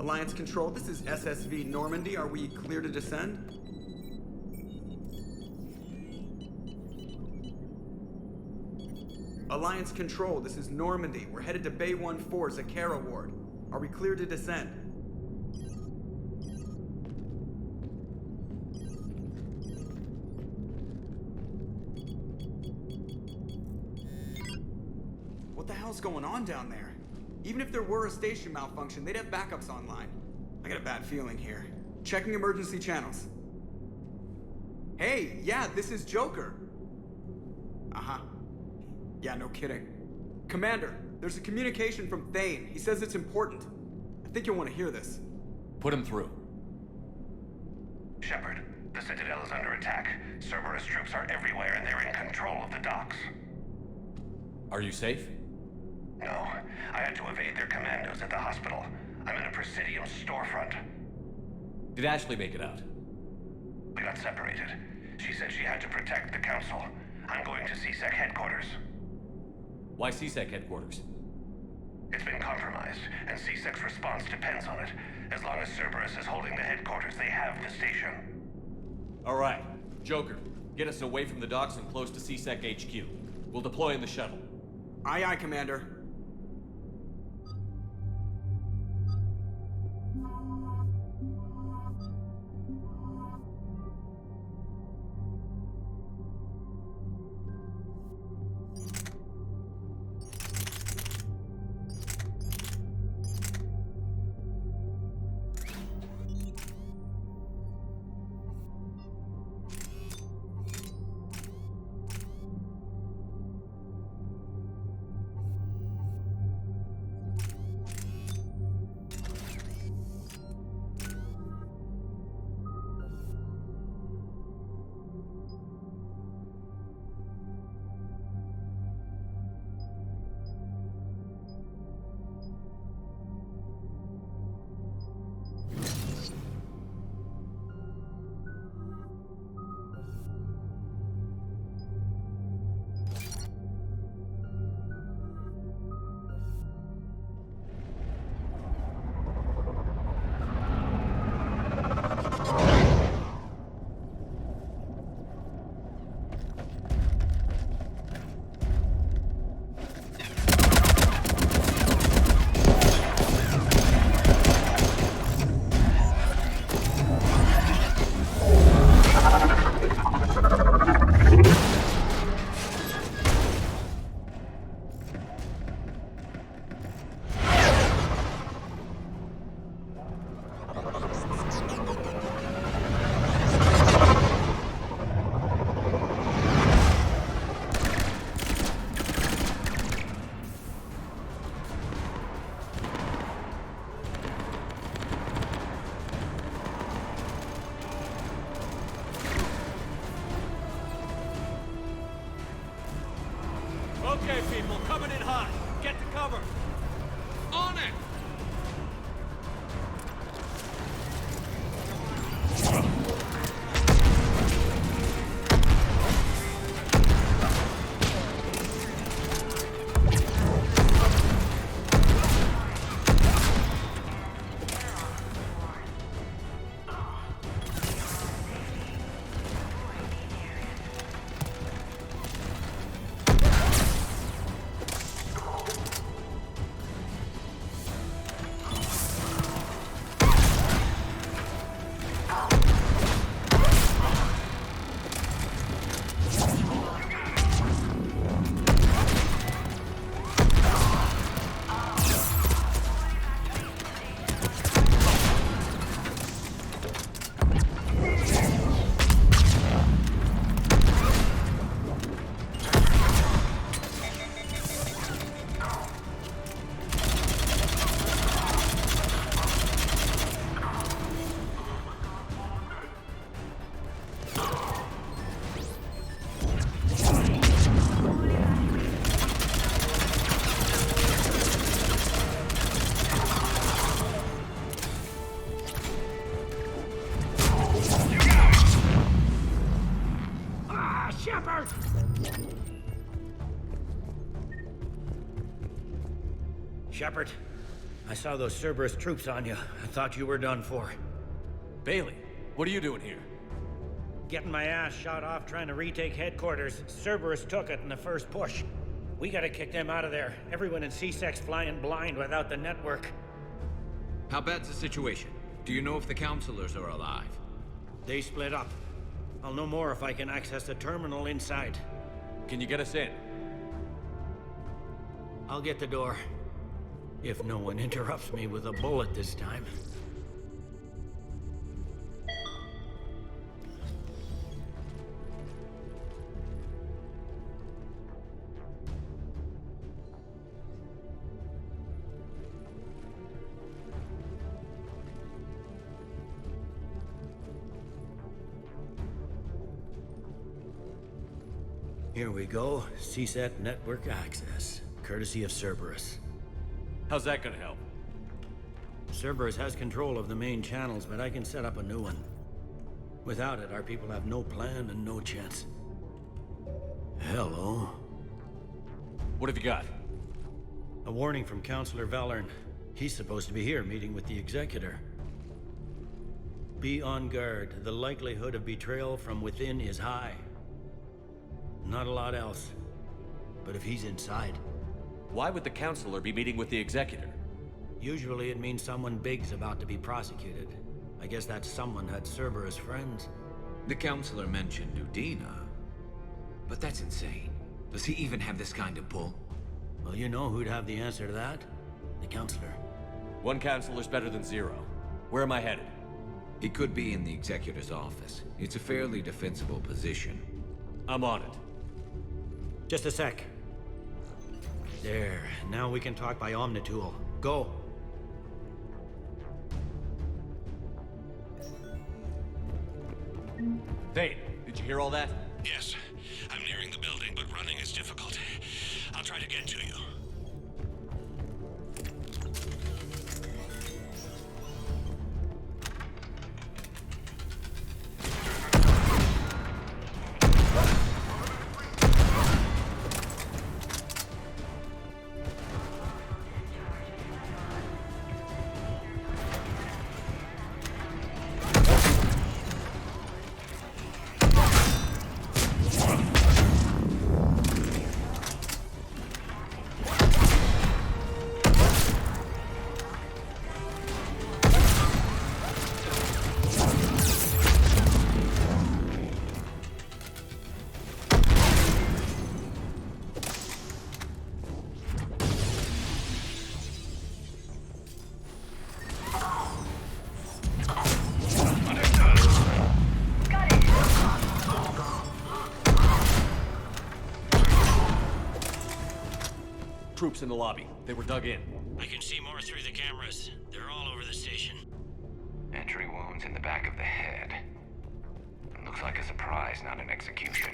Alliance Control, this is SSV Normandy. Are we clear to descend? Alliance Control, this is Normandy. We're headed to Bay 1-4, Zakara Ward. Are we clear to descend? What the hell's going on down there? Even if there were a station malfunction, they'd have backups online. I got a bad feeling here. Checking emergency channels. Hey, yeah, this is Joker. Uh-huh. Yeah, no kidding. Commander, there's a communication from Thane. He says it's important. I think you'll want to hear this. Put him through. Shepard, the Citadel is under attack. Cerberus troops are everywhere and they're in control of the docks. Are you safe? No, I had to evade their commandos at the hospital. I'm in a Presidium storefront. Did Ashley make it out? We got separated. She said she had to protect the Council. I'm going to CSEC headquarters. Why CSEC headquarters? It's been compromised, and CSEC's response depends on it. As long as Cerberus is holding the headquarters, they have the station. All right. Joker, get us away from the docks and close to CSEC HQ. We'll deploy in the shuttle. Aye, aye, Commander. Okay, people, coming in hot. Get to cover. On it! Shepard! Shepard, I saw those Cerberus troops on you. I thought you were done for. Bailey, what are you doing here? Getting my ass shot off trying to retake headquarters. Cerberus took it in the first push. We gotta kick them out of there. Everyone in C-Sec's flying blind without the network. How bad's the situation? Do you know if the counselors are alive? They split up. I'll know more if I can access the terminal inside. Can you get us in? I'll get the door. If no one interrupts me with a bullet this time. Here we go. CSAT network access, courtesy of Cerberus. How's that gonna help? Cerberus has control of the main channels, but I can set up a new one. Without it, our people have no plan and no chance. Hello. What have you got? A warning from Counselor Valern. He's supposed to be here meeting with the Executor. Be on guard. The likelihood of betrayal from within is high. Not a lot else. But if he's inside... Why would the counselor be meeting with the executor? Usually it means someone big's about to be prosecuted. I guess that someone had Cerberus friends. The counselor mentioned Udina. But that's insane. Does he even have this kind of pull? Well, you know who'd have the answer to that? The Counselor. One counselor's better than zero. Where am I headed? He could be in the Executor's office. It's a fairly defensible position. I'm on it. Just a sec. There. Now we can talk by Omnitool. Go. Thane, did you hear all that? Yes, I'm nearing the building, but running is difficult. I'll try to get to you. Troops in the lobby. They were dug in. I can see more through the cameras. They're all over the station. Entry wounds in the back of the head. It looks like a surprise, not an execution.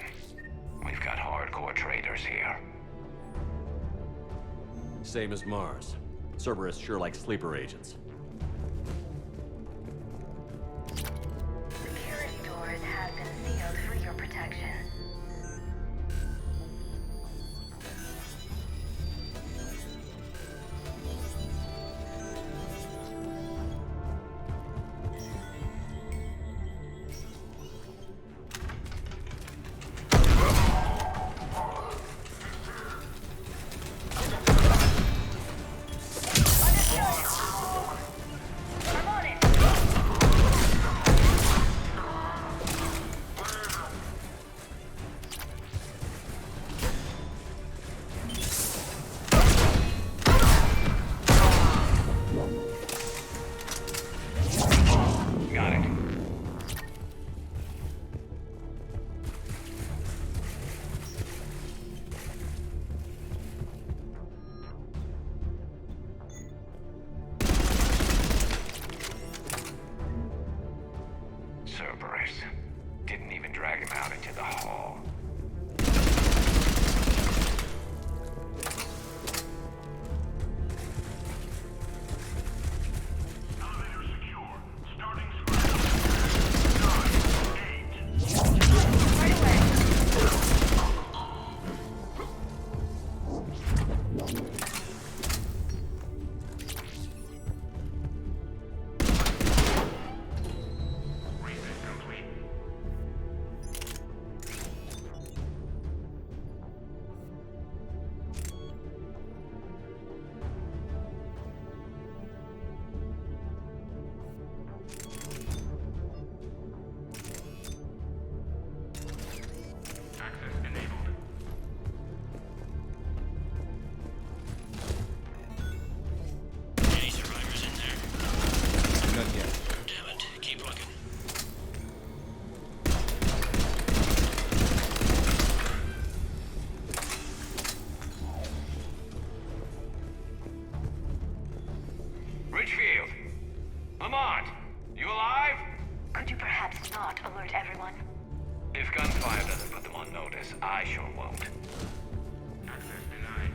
We've got hardcore traitors here. Same as Mars. Cerberus sure likes sleeper agents. Security doors have been sealed for your protection. I sure won't. Access denied.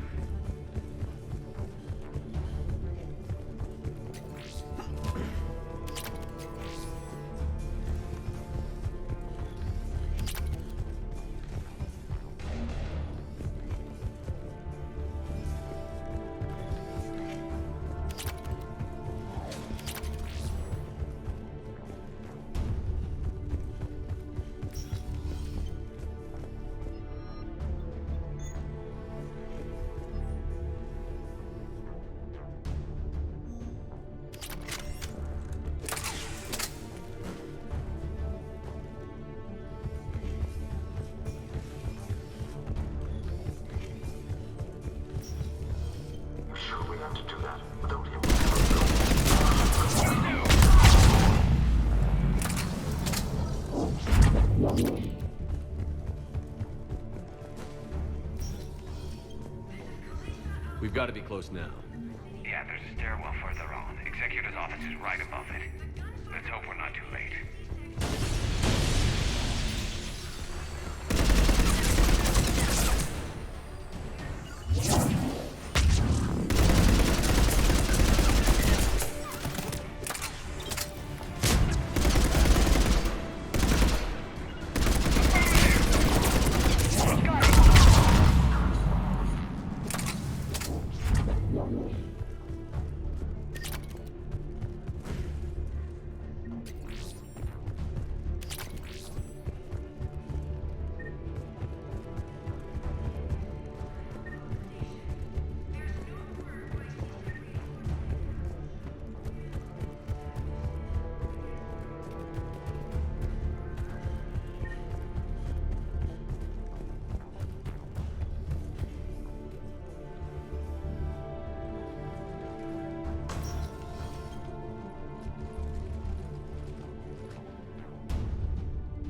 We've got to be close now. Yeah, there's a stairwell further on. Executor's office is right above it. Let's hope we're not too late.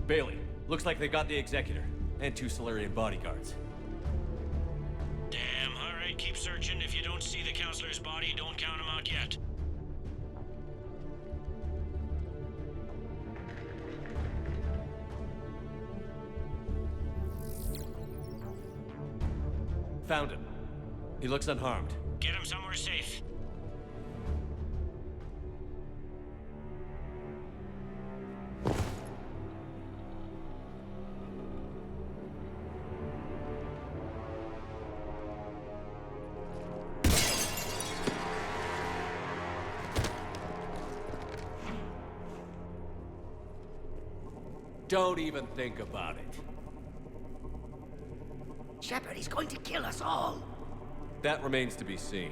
Bailey, looks like they got the Executor, and 2 Solarian bodyguards. Damn, alright, keep searching. If you don't see the counselor's body, don't count him out yet. Found him. He looks unharmed. Get him somewhere safe. Don't even think about it. Shepard, he's going to kill us all. That remains to be seen.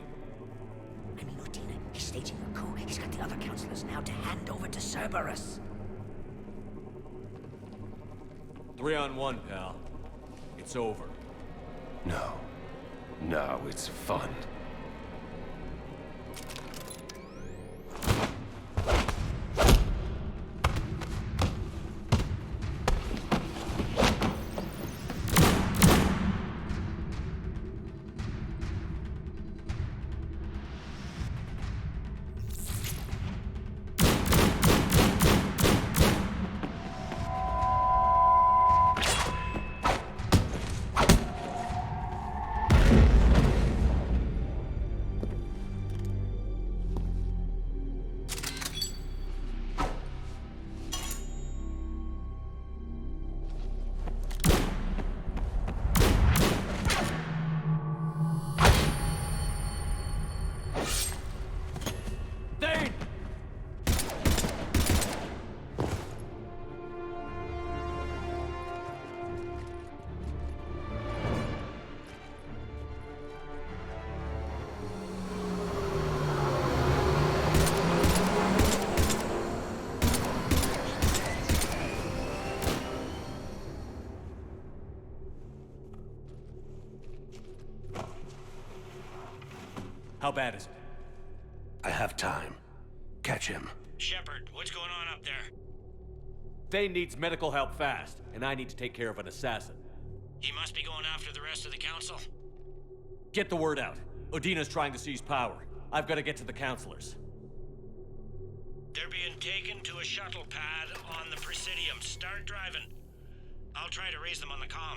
I mean, Udina, he's staging a coup. He's got the other counselors now to hand over to Cerberus. 3 on 1, pal. It's over. No. No, it's fun. How bad is it? I have time. Catch him. Shepard, what's going on up there? Thane needs medical help fast, and I need to take care of an assassin. He must be going after the rest of the council. Get the word out. Udina's trying to seize power. I've got to get to the counselors. They're being taken to a shuttle pad on the Presidium. Start driving. I'll try to raise them on the comm.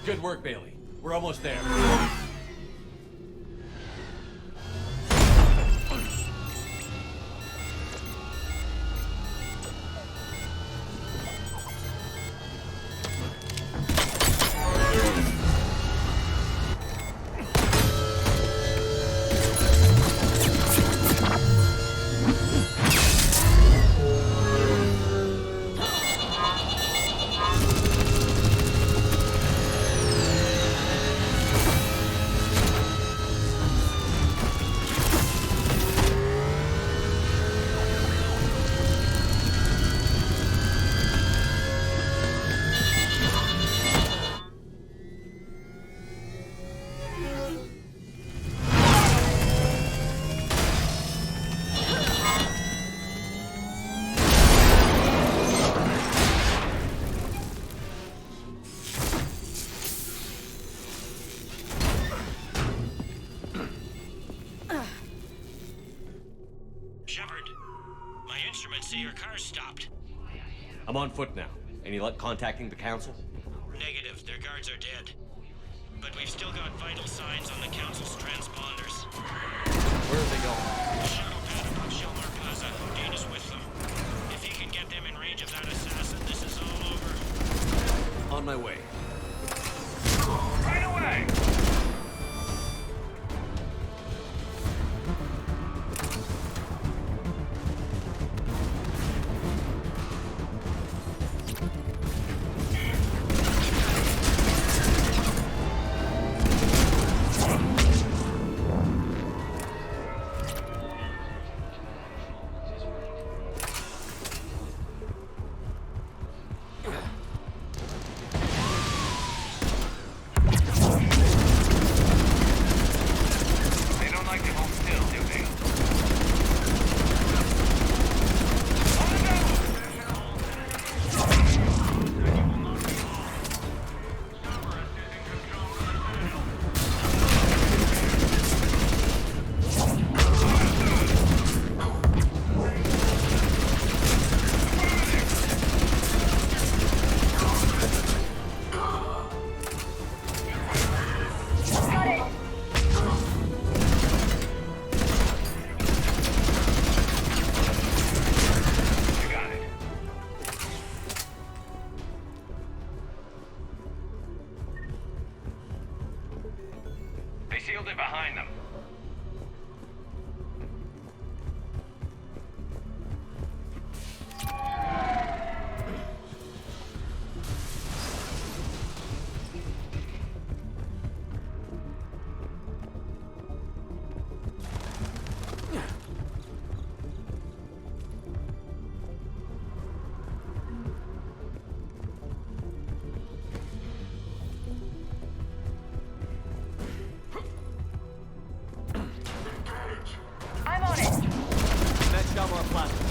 Good work, Bailey. We're almost there. Shepard, my instruments say your car's stopped. I'm on foot now. Any luck contacting the council? Negative, their guards are dead. But we've still got vital signs on the council's transponders. Where are they going? Shadow pad above Shelmar Plaza. Dane is with them. If he can get them in range of that assassin, this is all over. On my way. Right away! Sealed it behind them.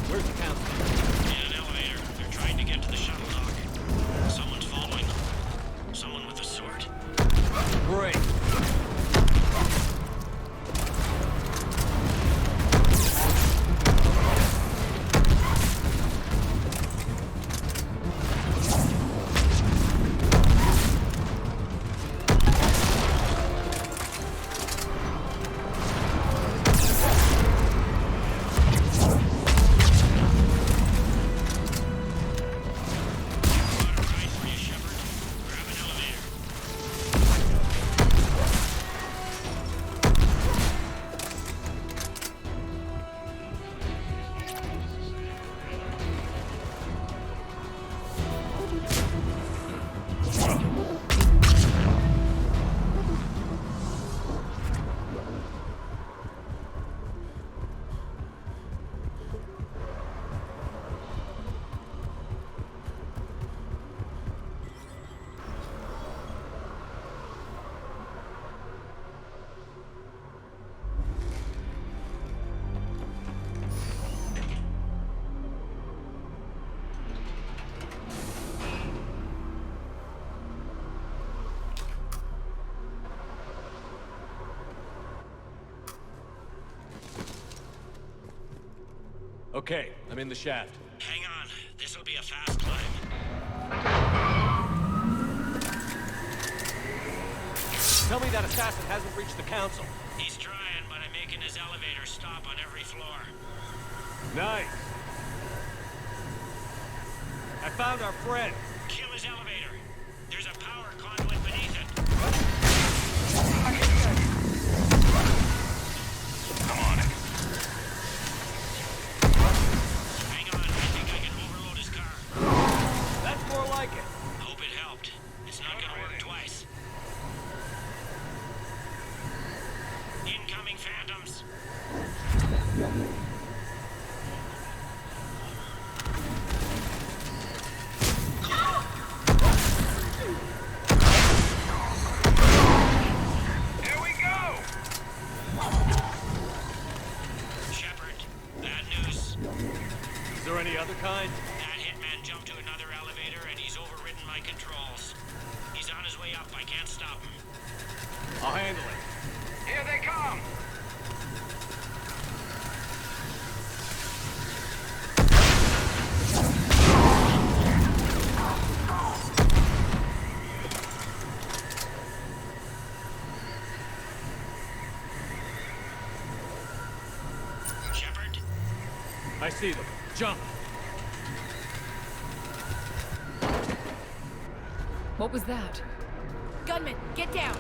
Where's the council? In an elevator. They're trying to get to the shuttle dock. Someone's following them. Someone with a sword. Great. Okay, I'm in the shaft. Hang on. This'll be a fast climb. Tell me that assassin hasn't reached the council. He's trying, but I'm making his elevator stop on every floor. Nice. I found our friend. Kill his elevator. There's a power conduit beneath it. Come on. Hang on, I think I can overload his car. That's more like it. Hope it helped. It's not gonna work twice. Incoming phantoms. Here we go! Shepard, bad news. Is there any other kind? That hitman jumped to another elevator and he's overridden my controls. He's on his way up. I can't stop him. I'll handle it. Here they come! Shepard, I see them. Jump. What was that? Gunman, get down!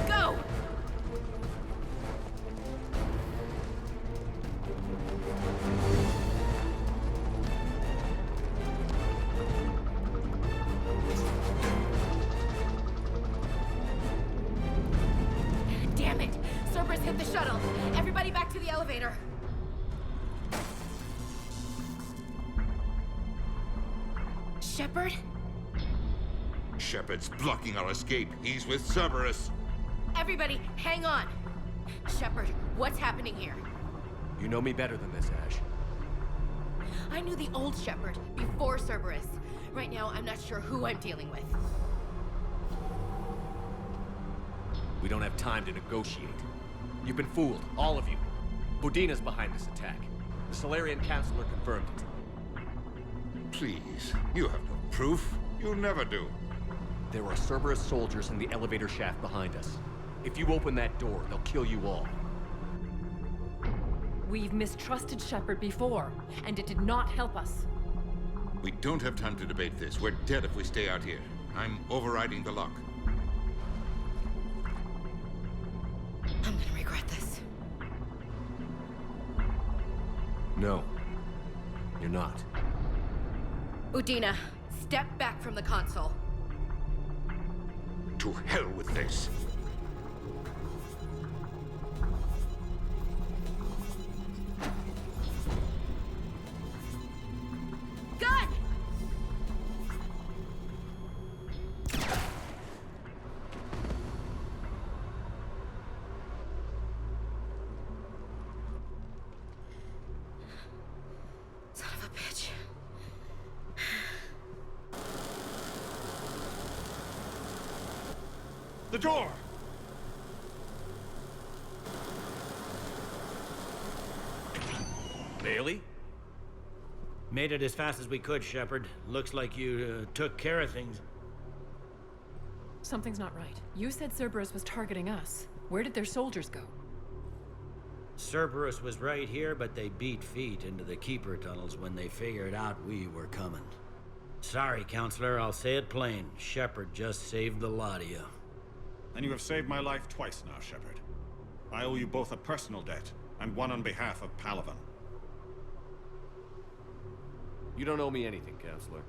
Go! Damn it! Cerberus hit the shuttle. Everybody back to the elevator. Shepard? Shepard's blocking our escape. He's with Cerberus. Everybody, hang on. Shepard, what's happening here? You know me better than this, Ash. I knew the old Shepard before Cerberus. Right now, I'm not sure who I'm dealing with. We don't have time to negotiate. You've been fooled, all of you. Udina's behind this attack. The Solarian Councilor confirmed it. Please, you have no proof. You'll never do. There are Cerberus soldiers in the elevator shaft behind us. If you open that door, they'll kill you all. We've mistrusted Shepard before, and it did not help us. We don't have time to debate this. We're dead if we stay out here. I'm overriding the lock. I'm gonna regret this. No. You're not. Udina, step back from the console. To hell with this. Gun! Son of a bitch. The door! Bailey? Made it as fast as we could, Shepard. Looks like you took care of things. Something's not right. You said Cerberus was targeting us. Where did their soldiers go? Cerberus was right here, but they beat feet into the Keeper tunnels when they figured out we were coming. Sorry, Counselor, I'll say it plain. Shepard just saved the lot of you. And you have saved my life twice now, Shepard. I owe you both a personal debt, and one on behalf of Palaven. You don't owe me anything, Counselor.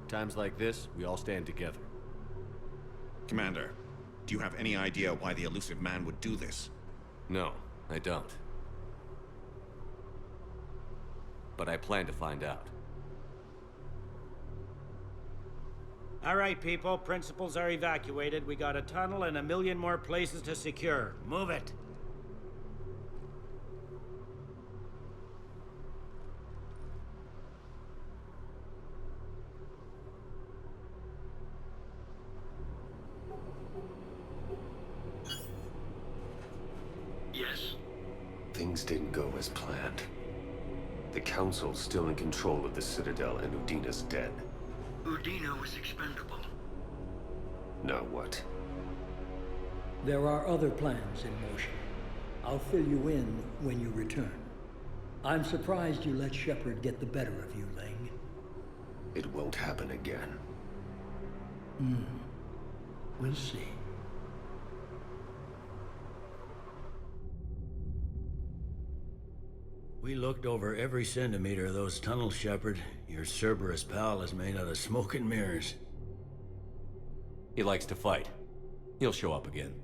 Times like this, we all stand together. Commander, do you have any idea why the elusive man would do this? No, I don't. But I plan to find out. All right, people. Principals are evacuated. We got a tunnel and 1 million more places to secure. Move it. Yes. Things didn't go as planned. The Council's still in control of the Citadel and Udina's dead. Udina was expendable. Now what? There are other plans in motion. I'll fill you in when you return. I'm surprised you let Shepard get the better of you, Ling. It won't happen again. We'll see. We looked over every centimeter of those tunnels, Shepard. Your Cerberus pal is made out of smoke and mirrors. He likes to fight. He'll show up again.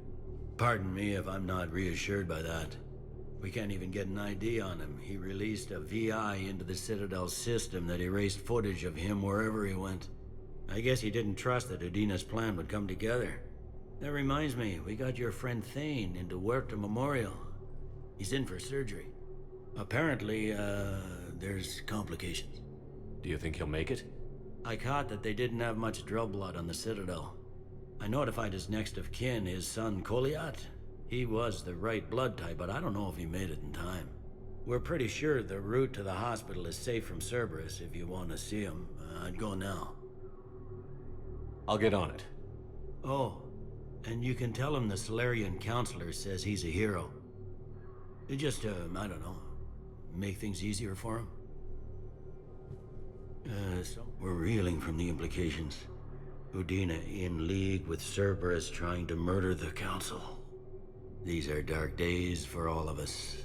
Pardon me if I'm not reassured by that. We can't even get an ID on him. He released a VI into the Citadel system that erased footage of him wherever he went. I guess he didn't trust that Udina's plan would come together. That reminds me, we got your friend Thane into Huerta Memorial. He's in for surgery. Apparently, there's complications. Do you think he'll make it? I caught that they didn't have much drill blood on the Citadel. I notified his next of kin, his son Koliat. He was the right blood type, but I don't know if he made it in time. We're pretty sure the route to the hospital is safe from Cerberus. If you want to see him, I'd go now. I'll get on it. Oh, and you can tell him the Solarian counselor says he's a hero. It just, I don't know, make things easier for him. So we're reeling from the implications. Udina in league with Cerberus trying to murder the Council. These are dark days for all of us.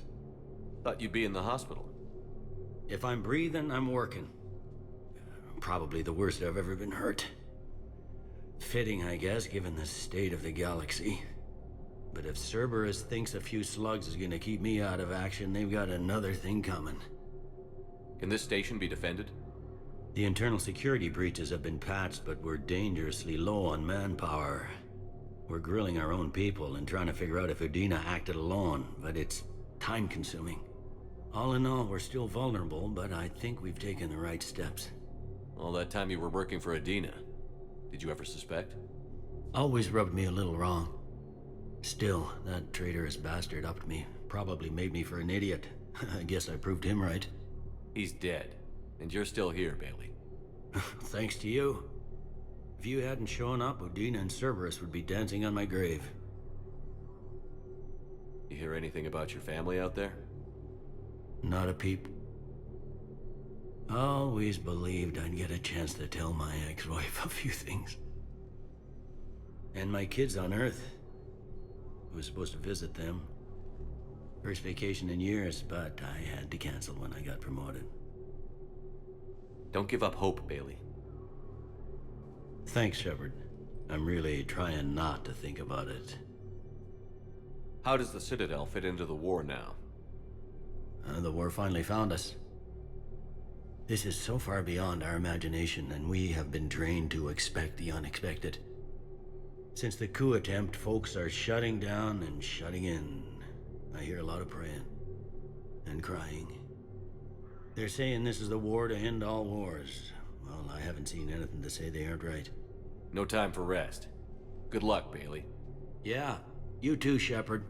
Thought you'd be in the hospital. If I'm breathing, I'm working. Probably the worst I've ever been hurt. Fitting, I guess, given the state of the galaxy. But if Cerberus thinks a few slugs is gonna keep me out of action, they've got another thing coming. Can this station be defended? The internal security breaches have been patched, but we're dangerously low on manpower. We're grilling our own people and trying to figure out if Udina acted alone, but it's time-consuming. All in all, we're still vulnerable, but I think we've taken the right steps. All that time you were working for Udina, did you ever suspect? Always rubbed me a little wrong. Still, that traitorous bastard upped me. Probably made me for an idiot. I guess I proved him right. He's dead, and you're still here, Bailey. Thanks to you. If you hadn't shown up, Udina and Cerberus would be dancing on my grave. You hear anything about your family out there? Not a peep. Always believed I'd get a chance to tell my ex-wife a few things. And my kids on Earth. I was supposed to visit them. First vacation in years, but I had to cancel when I got promoted. Don't give up hope, Bailey. Thanks, Shepard. I'm really trying not to think about it. How does the Citadel fit into the war now? The war finally found us. This is so far beyond our imagination, and we have been trained to expect the unexpected. Since the coup attempt, folks are shutting down and shutting in. I hear a lot of praying. And crying. They're saying this is the war to end all wars. Well, I haven't seen anything to say they aren't right. No time for rest. Good luck, Bailey. Yeah, you too, Shepard.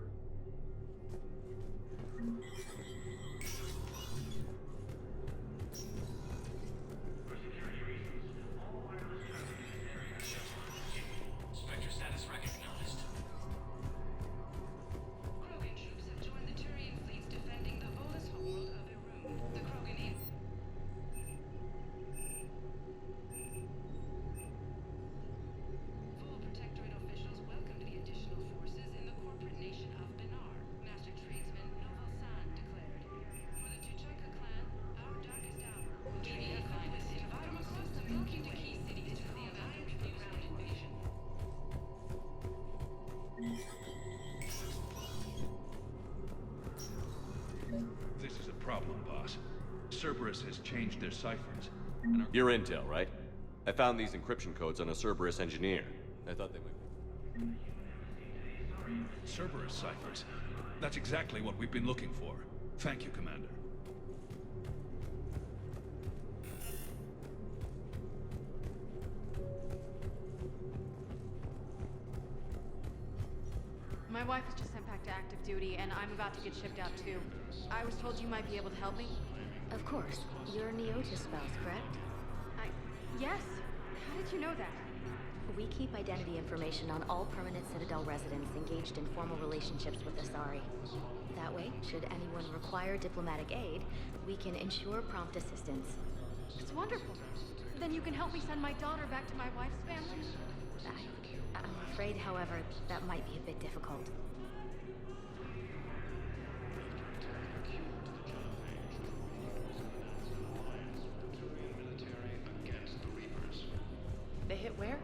This is a problem, boss. Cerberus has changed their ciphers. Your intel, right? I found these encryption codes on a Cerberus engineer. I thought they might... Cerberus ciphers. That's exactly what we've been looking for. Thank you, Commander. My wife was just sent back to active duty, and I'm about to get shipped out too. I was told you might be able to help me. Of course. You're Neota's spouse, correct? Yes. did you know that? We keep identity information on all permanent Citadel residents engaged in formal relationships with Asari. That way, should anyone require diplomatic aid, we can ensure prompt assistance. It's wonderful. Then you can help me send my daughter back to my wife's family? I'm afraid, however, that might be a bit difficult. They hit where?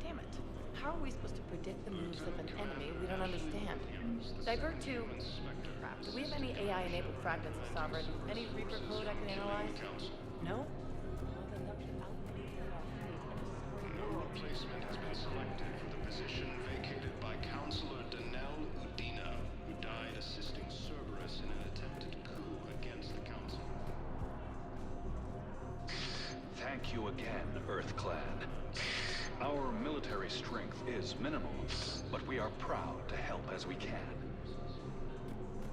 Damn it. How are we supposed to predict the moves of an enemy we don't understand? Divert to... Crap, do we have any AI-enabled fragments of Sovereign? Any Reaper code I can analyze? No? Replacement has been selected for the position vacated by Counselor Danelle Udina, who died assisting Cerberus in an attempted coup against the Council. Thank you again, EarthClan. Our military strength is minimal, but we are proud to help as we can.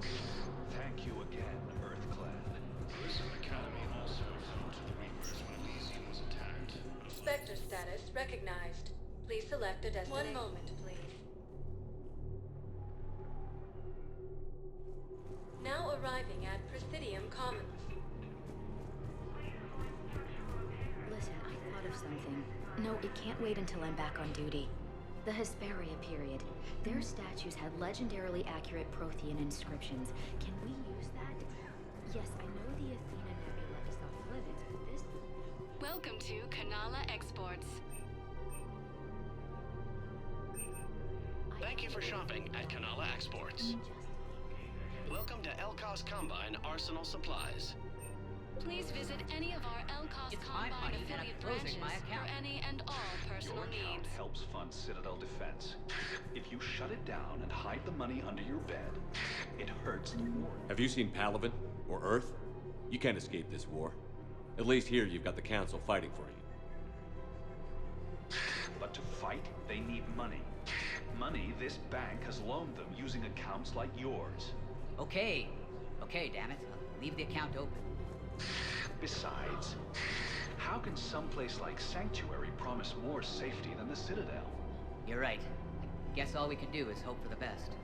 Thank you again, EarthClan. Prison Academy also fell to the Reapers when Elysium was attacked. Spectre status recognized. Please select a destination. 1 moment, please. Now arriving at Presidium Commons. Listen, I thought of something. No, it can't wait until I'm back on duty. The Hesperia period. Their statues had legendarily accurate Prothean inscriptions. Can we use that? Yes, I know the Athena Nebula is off limits, but this... Welcome to Kanala Exports. Thank you for shopping at Kanala Exports. Welcome to Elkos Combine Arsenal Supplies. Please visit any of our Elkos Combine affiliate branches for any and all personal Your account needs. helps fund Citadel defense. If you shut it down and hide the money under your bed, it hurts the war. Have you seen Palaven or Earth? You can't escape this war. At least here you've got the Council fighting for you. But to fight, they need money. Money this bank has loaned them using accounts like yours. Okay, damn it. Leave the account open. Besides, how can someplace like Sanctuary promise more safety than the Citadel? You're right. I guess all we can do is hope for the best.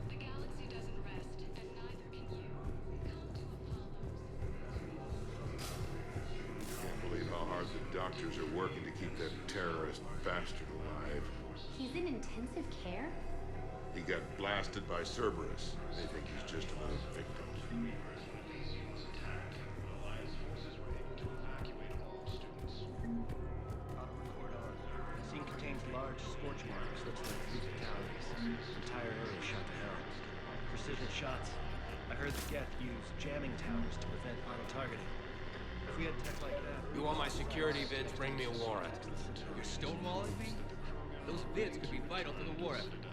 The galaxy doesn't rest, and neither can you. Come to Apollo's. Can't believe how hard the doctors are working to keep that terrorist bastard alive. He's in intensive care? He got blasted by Cerberus. They think he's just another victim. The scene contains large scorch marks, looks like three fatalities. Entire area shot to hell. Precision shots. I heard the Geth use jamming towers to prevent auto-targeting. If we had tech like that... You want my security vids? Bring me a warrant. You're stonewalling me? Those vids could be vital to the war effort.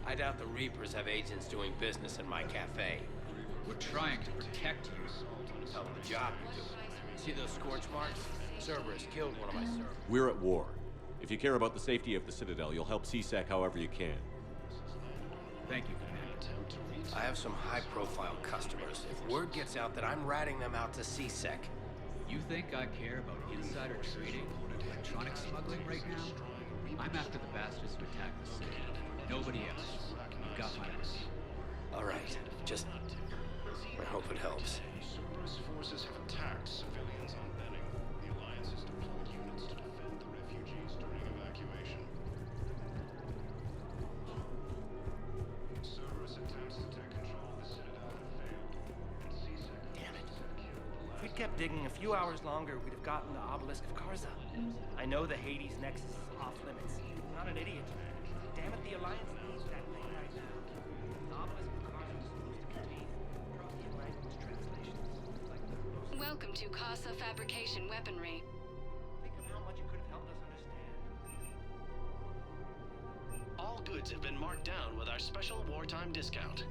I doubt the Reapers have agents doing business in my cafe. We're trying to protect you. Hell of a job you're doing. See those scorch marks? Cerberus killed one of my servants. We're at war. If you care about the safety of the Citadel, you'll help CSEC however you can. Thank you, Commander. I have some high-profile customers. If word gets out that I'm ratting them out to CSEC... You think I care about insider trading or electronic smuggling right now? I'm after the bastards who attacked the city. Nobody else. You've got my word. All right. Just... I hope it helps. Cerberus forces have attacked civilians on Benning. The Alliance has deployed units to defend the refugees during evacuation. Cerberus attempts to take control of the Citadel have failed. And CSEC... Damn it. If we'd kept digging a few hours longer, we'd have gotten the obelisk of Karza. I know the Hades nexus is off limits. I'm not an idiot. Damn it, the Alliance needs that thing right now. The obelisk of Karza was supposed to contain Prothean language translations. Welcome to Casa Fabrication Weaponry. Think of how much it could have helped us understand. All goods have been marked down with our special wartime discount.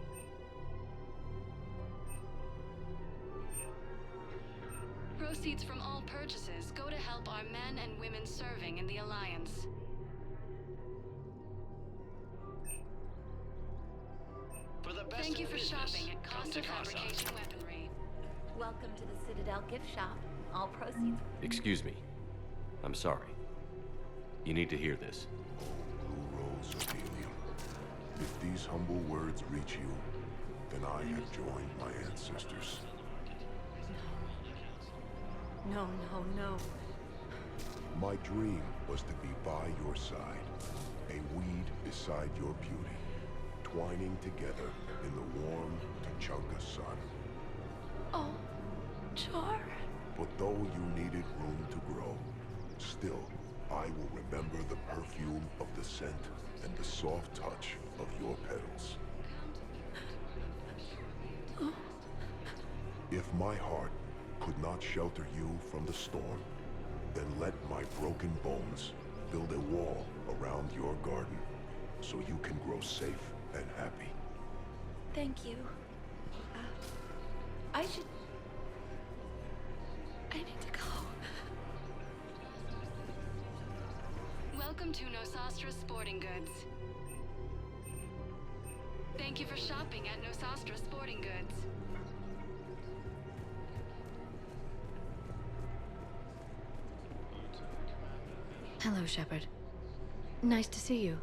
Proceeds from all purchases go to help our men and women serving in the Alliance. For the best Thank you in for business. shopping at Come to Costa Casa. Fabrication Weaponry. Welcome to the Citadel gift shop. All proceeds. Excuse me. I'm sorry. You need to hear this. Blue Rose of Helium. If these humble words reach you, then I have joined my ancestors. No, no, no. My dream was to be by your side, a weed beside your beauty, twining together in the warm Tuchanka sun. Oh, Char. But though you needed room to grow, still, I will remember the perfume of the scent and the soft touch of your petals. If my heart could not shelter you from the storm, then let my broken bones build a wall around your garden so you can grow safe and happy. Thank you. I need to go. Welcome to Nosastra Sporting Goods. Thank you for shopping at Nosastra Sporting Goods. Hello, Shepard. Nice to see you.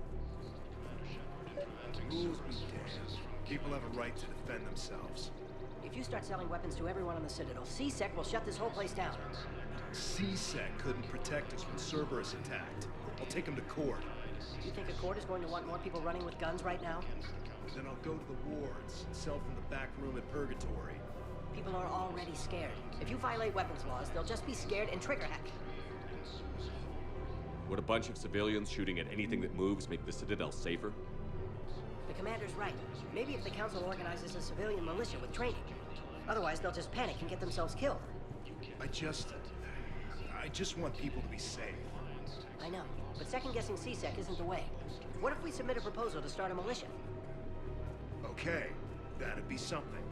Rules be damned. People have a right to defend themselves. If you start selling weapons to everyone on the Citadel, CSEC will shut this whole place down. CSEC couldn't protect us when Cerberus attacked. I'll take them to court. You think a court is going to want more people running with guns right now? Then I'll go to the wards and sell from the back room at Purgatory. People are already scared. If you violate weapons laws, they'll just be scared and trigger hack. Would a bunch of civilians shooting at anything that moves make the Citadel safer? The commander's right. Maybe if the council organizes a civilian militia with training. Otherwise, they'll just panic and get themselves killed. I just want people to be safe. I know, but second-guessing CSEC isn't the way. What if we submit a proposal to start a militia? Okay, that'd be something.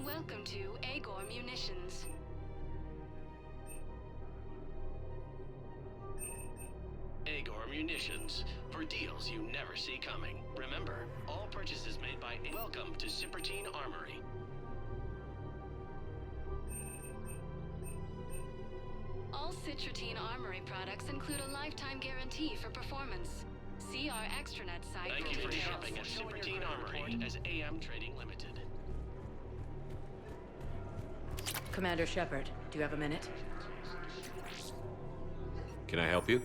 Welcome to Agor Munitions. Agor Munitions, for deals you never see coming. Remember, all purchases made by... Welcome to Cipertine Armory. All Citrotine Armory products include a lifetime guarantee for performance. See our extranet site Thank for you for details. shopping at Cipertine Armory as AM Trading Limited. Commander Shepard, do you have a minute? Can I help you?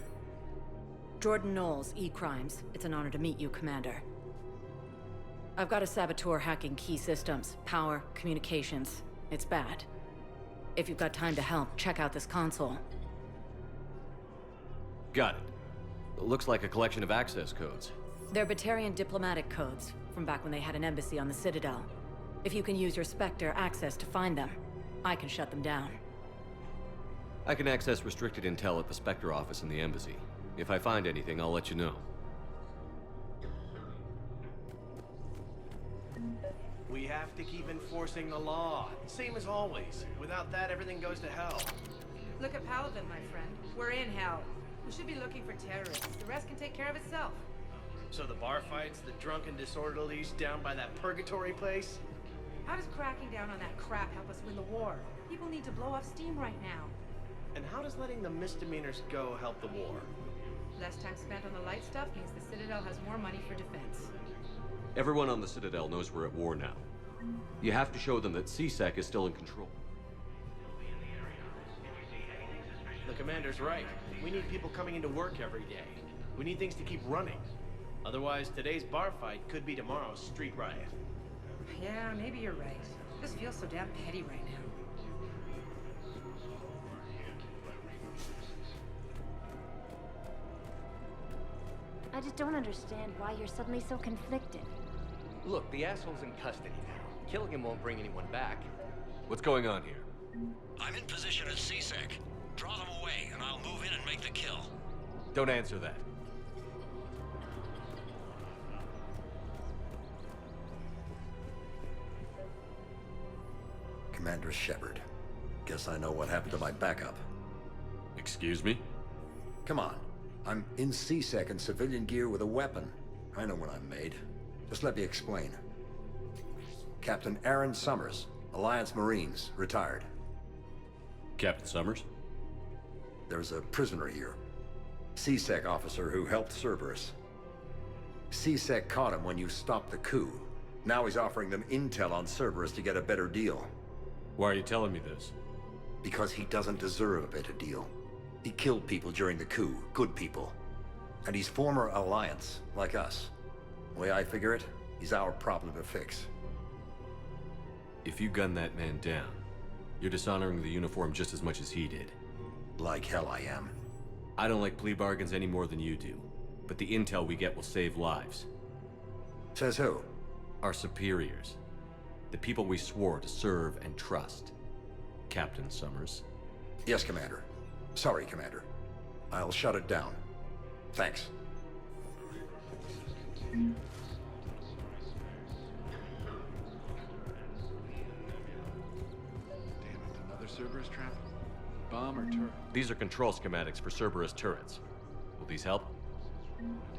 Jordan Knowles, E-Crimes. It's an honor to meet you, Commander. I've got a saboteur hacking key systems, power, communications. It's bad. If you've got time to help, check out this console. Got it. It looks like a collection of access codes. They're Batarian diplomatic codes, from back when they had an embassy on the Citadel. If you can use your Spectre access to find them, I can shut them down. I can access restricted intel at the Spectre office in the embassy. If I find anything, I'll let you know. We have to keep enforcing the law, same as always. Without that, everything goes to hell. Look at Paladin, my friend. We're in hell. We should be looking for terrorists. The rest can take care of itself. So the bar fights, the drunken disorderlies down by that purgatory place? How does cracking down on that crap help us win the war? People need to blow off steam right now. And how does letting the misdemeanors go help the war? Less time spent on the light stuff means the Citadel has more money for defense. Everyone on the Citadel knows we're at war now. You have to show them that CSEC is still in control. The commander's right. We need people coming into work every day. We need things to keep running. Otherwise, today's bar fight could be tomorrow's street riot. Yeah, maybe you're right. This feels so damn petty right now. I just don't understand why you're suddenly so conflicted. Look, the asshole's in custody now. Killing him won't bring anyone back. What's going on here? I'm in position at CSEC. Draw them away, and I'll move in and make the kill. Don't answer that. Commander Shepard. Guess I know what happened to my backup. Excuse me? Come on. I'm in CSEC in civilian gear with a weapon. I know when I'm made. Just let me explain. Captain Aaron Summers, Alliance Marines, retired. Captain Summers? There's a prisoner here. CSEC officer who helped Cerberus. CSEC caught him when you stopped the coup. Now he's offering them intel on Cerberus to get a better deal. Why are you telling me this? Because he doesn't deserve a better deal. He killed people during the coup, good people. And he's former Alliance, like us. The way I figure it, he's our problem to fix. If you gun that man down, you're dishonoring the uniform just as much as he did. Like hell I am. I don't like plea bargains any more than you do, but the intel we get will save lives. Says who? Our superiors. The people we swore to serve and trust. Captain Summers. Yes, Commander. Sorry, Commander. I'll shut it down. Thanks. Damn it, another Cerberus trap? Bomb or turret? These are control schematics for Cerberus turrets. Will these help?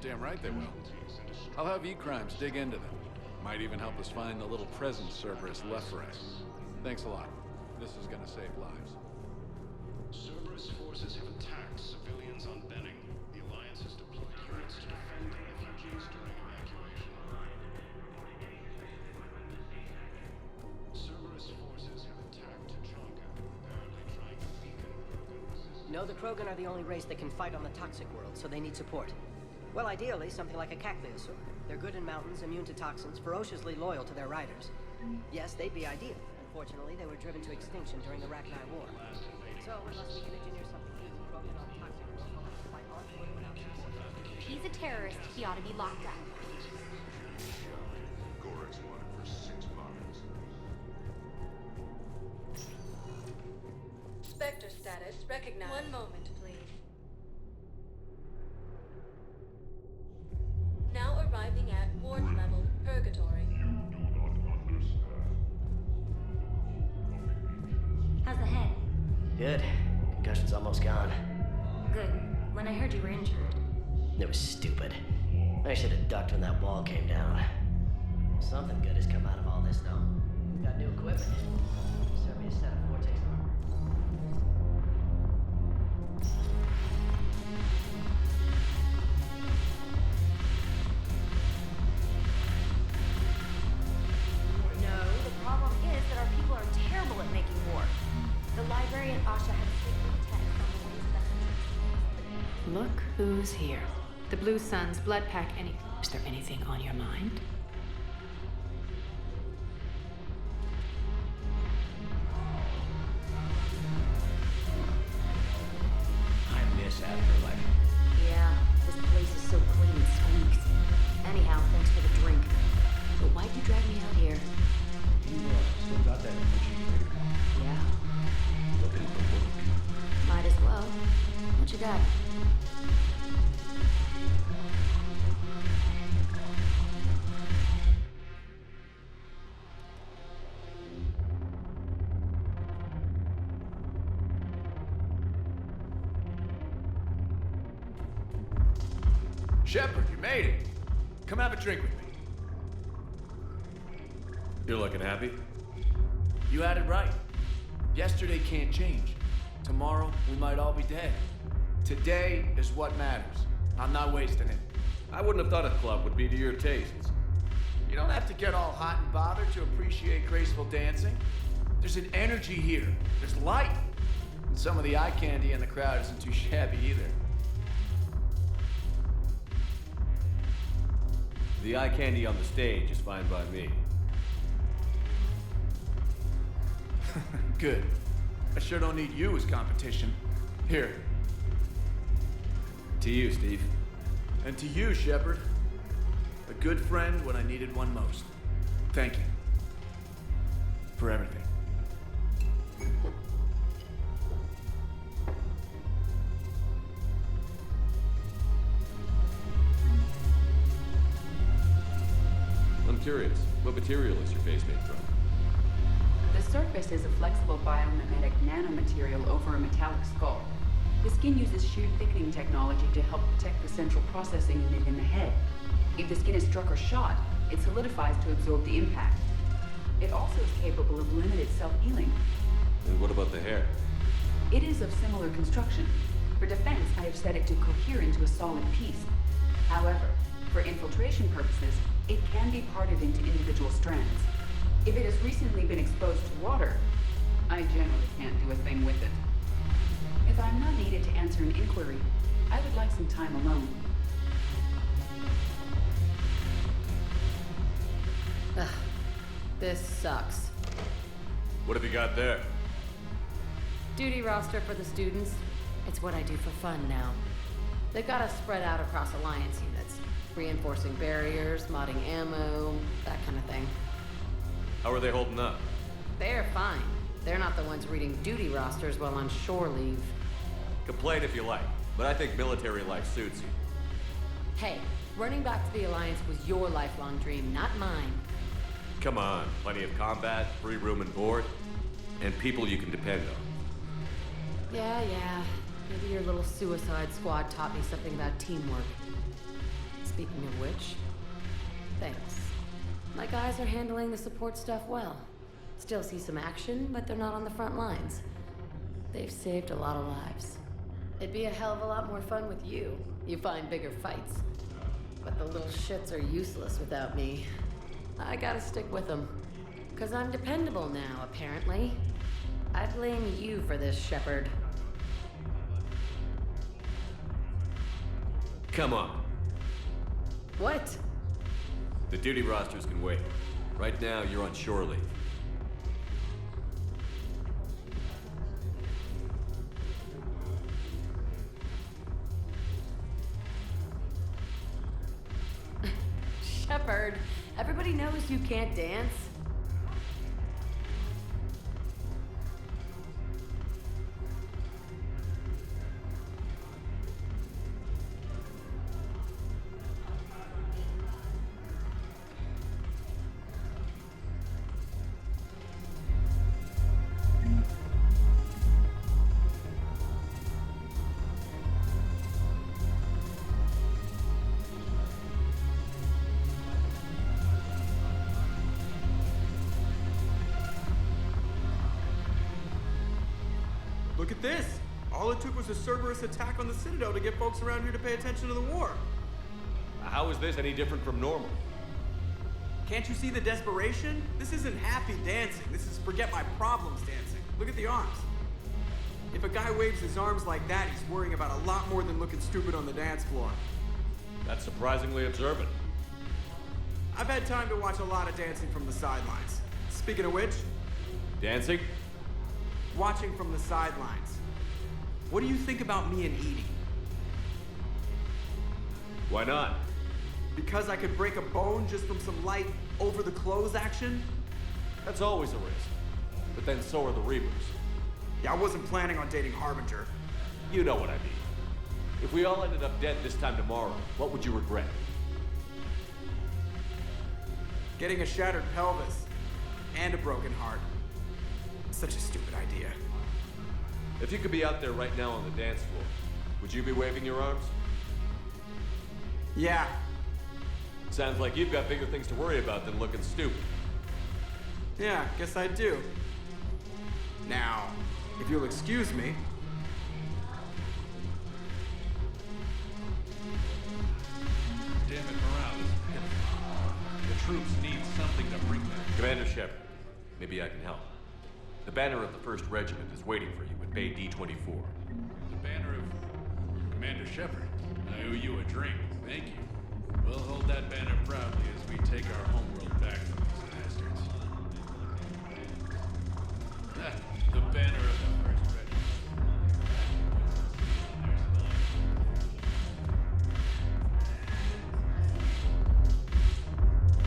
Damn right they will. I'll have E-Crimes dig into them. Might even help us find the little present Cerberus left for us. Thanks a lot. This is gonna save lives. Cerberus forces have attacked civilians on Benning. The Alliance has deployed units to defend the refugees during evacuation. Cerberus forces have attacked Tajanka, apparently trying to weaken. No, the Krogan are the only race that can fight on the toxic world, so they need support. Well, ideally, something like a cacliosaur. They're good in mountains, immune to toxins, ferociously loyal to their riders. Yes, they'd be ideal. Unfortunately, they were driven to extinction during the Rachni War. So, unless we can engineer something new, Krogan on the toxic world will have to fight on foot without support. If he's a terrorist, he ought to be locked up. Gorex wanted for 6 months. Spectre status recognized. One moment, please. Now arriving at ward level, Purgatory. How's the head? Good. Concussion's almost gone. Good. When I heard you were injured. It was stupid. I should have ducked when that wall came down. Something good has come out of all this, though. We've got new equipment. Sent me a set of Vortex armor. No, the problem is that our people are terrible at making war. The library and Asha have secret text on the ways that. Look who's here. The Blue Suns, Blood Pack, any... Is there anything on your mind? I miss Afterlife. Yeah, this place is so clean and squeaks. Anyhow, thanks for the drink. But why'd you drag me out here? You still got that infantry trader? Yeah. Looking for work. Might as well. What you got? Shepard, you made it. Come have a drink with me. You're looking happy? You had it right. Yesterday can't change. Tomorrow, we might all be dead. Today is what matters. I'm not wasting it. I wouldn't have thought a club would be to your tastes. You don't have to get all hot and bothered to appreciate graceful dancing. There's an energy here. There's light. And some of the eye candy in the crowd isn't too shabby either. The eye candy on the stage is fine by me. Good. I sure don't need you as competition. Here. To you, Steve. And to you, Shepard. A good friend when I needed one most. Thank you. For everything. I'm curious, what material is your face made from? The surface is a flexible biomimetic nanomaterial over a metallic skull. The skin uses shear thickening technology to help protect the central processing unit in the head. If the skin is struck or shot, it solidifies to absorb the impact. It also is capable of limited self-healing. And what about the hair? It is of similar construction. For defense, I have set it to cohere into a solid piece. However, for infiltration purposes, it can be parted into individual strands. If it has recently been exposed to water, I generally can't do a thing with it. If I'm not needed to answer an inquiry, I would like some time alone. Ugh, this sucks. What have you got there? Duty roster for the students. It's what I do for fun now. They've got us spread out across Alliance units, reinforcing barriers, modding ammo, that kind of thing. How are they holding up? They're fine. They're not the ones reading duty rosters while on shore leave. Complain if you like, but I think military life suits you. Hey, running back to the Alliance was your lifelong dream, not mine. Come on, plenty of combat, free room and board, and people you can depend on. Yeah. Maybe your little suicide squad taught me something about teamwork. Speaking of which, thanks. My guys are handling the support stuff well. Still see some action, but they're not on the front lines. They've saved a lot of lives. It'd be a hell of a lot more fun with you. You find bigger fights. But the little shits are useless without me. I gotta stick with them. 'Cause I'm dependable now, apparently. I blame you for this, Shepard. Come on. What? The duty rosters can wait. Right now, you're on shore leave. Shepard, everybody knows you can't dance. Look at this! All it took was a Cerberus attack on the Citadel to get folks around here to pay attention to the war. How is this any different from normal? Can't you see the desperation? This isn't happy dancing. This is forget my problems dancing. Look at the arms. If a guy waves his arms like that, he's worrying about a lot more than looking stupid on the dance floor. That's surprisingly observant. I've had time to watch a lot of dancing from the sidelines. Speaking of which... Dancing? Watching from the sidelines. What do you think about me and Edie? Why not? Because I could break a bone just from some light over-the-clothes action? That's always a risk. But then so are the Reapers. Yeah, I wasn't planning on dating Harbinger. You know what I mean. If we all ended up dead this time tomorrow, what would you regret? Getting a shattered pelvis. And a broken heart. Such a stupid idea. If you could be out there right now on the dance floor, would you be waving your arms? Yeah. Sounds like you've got bigger things to worry about than looking stupid. Yeah, guess I do. Now, if you'll excuse me. Damn it, morale is pitiful. The troops need something to bring them. Commander Shepard, maybe I can help. The banner of the 1st Regiment is waiting for you at Bay D-24. The banner of Commander Shepard. I owe you a drink. Thank you. We'll hold that banner proudly as we take our homeworld back from these bastards. The banner of the 1st Regiment.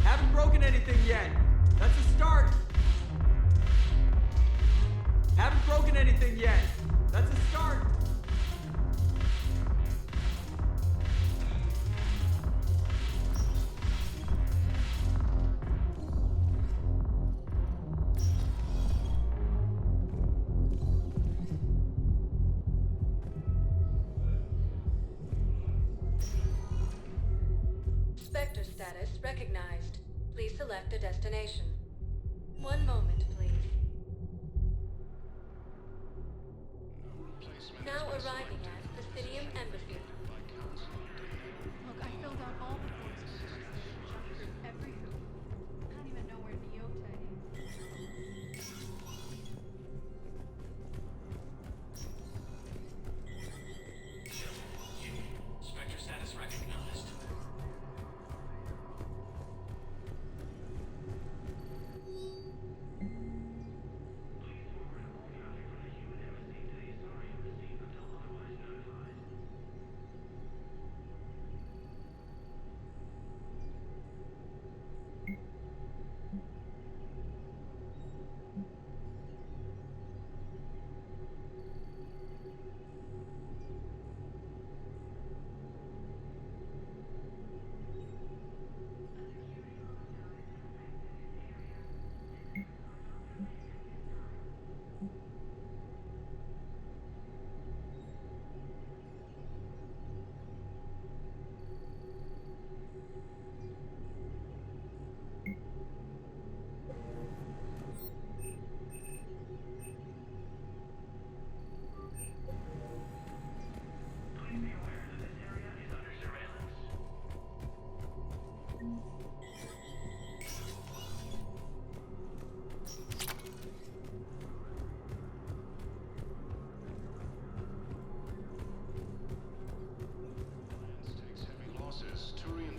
Haven't broken anything yet. That's a start. Haven't broken anything yet. That's a start. Spectre status recognized. Please select a destination. One moment, please. Now arriving at Presidium Embassy. Look, I filled out all the forms. Jumped through everything. I don't even know where Neota is. Spectre status recognized.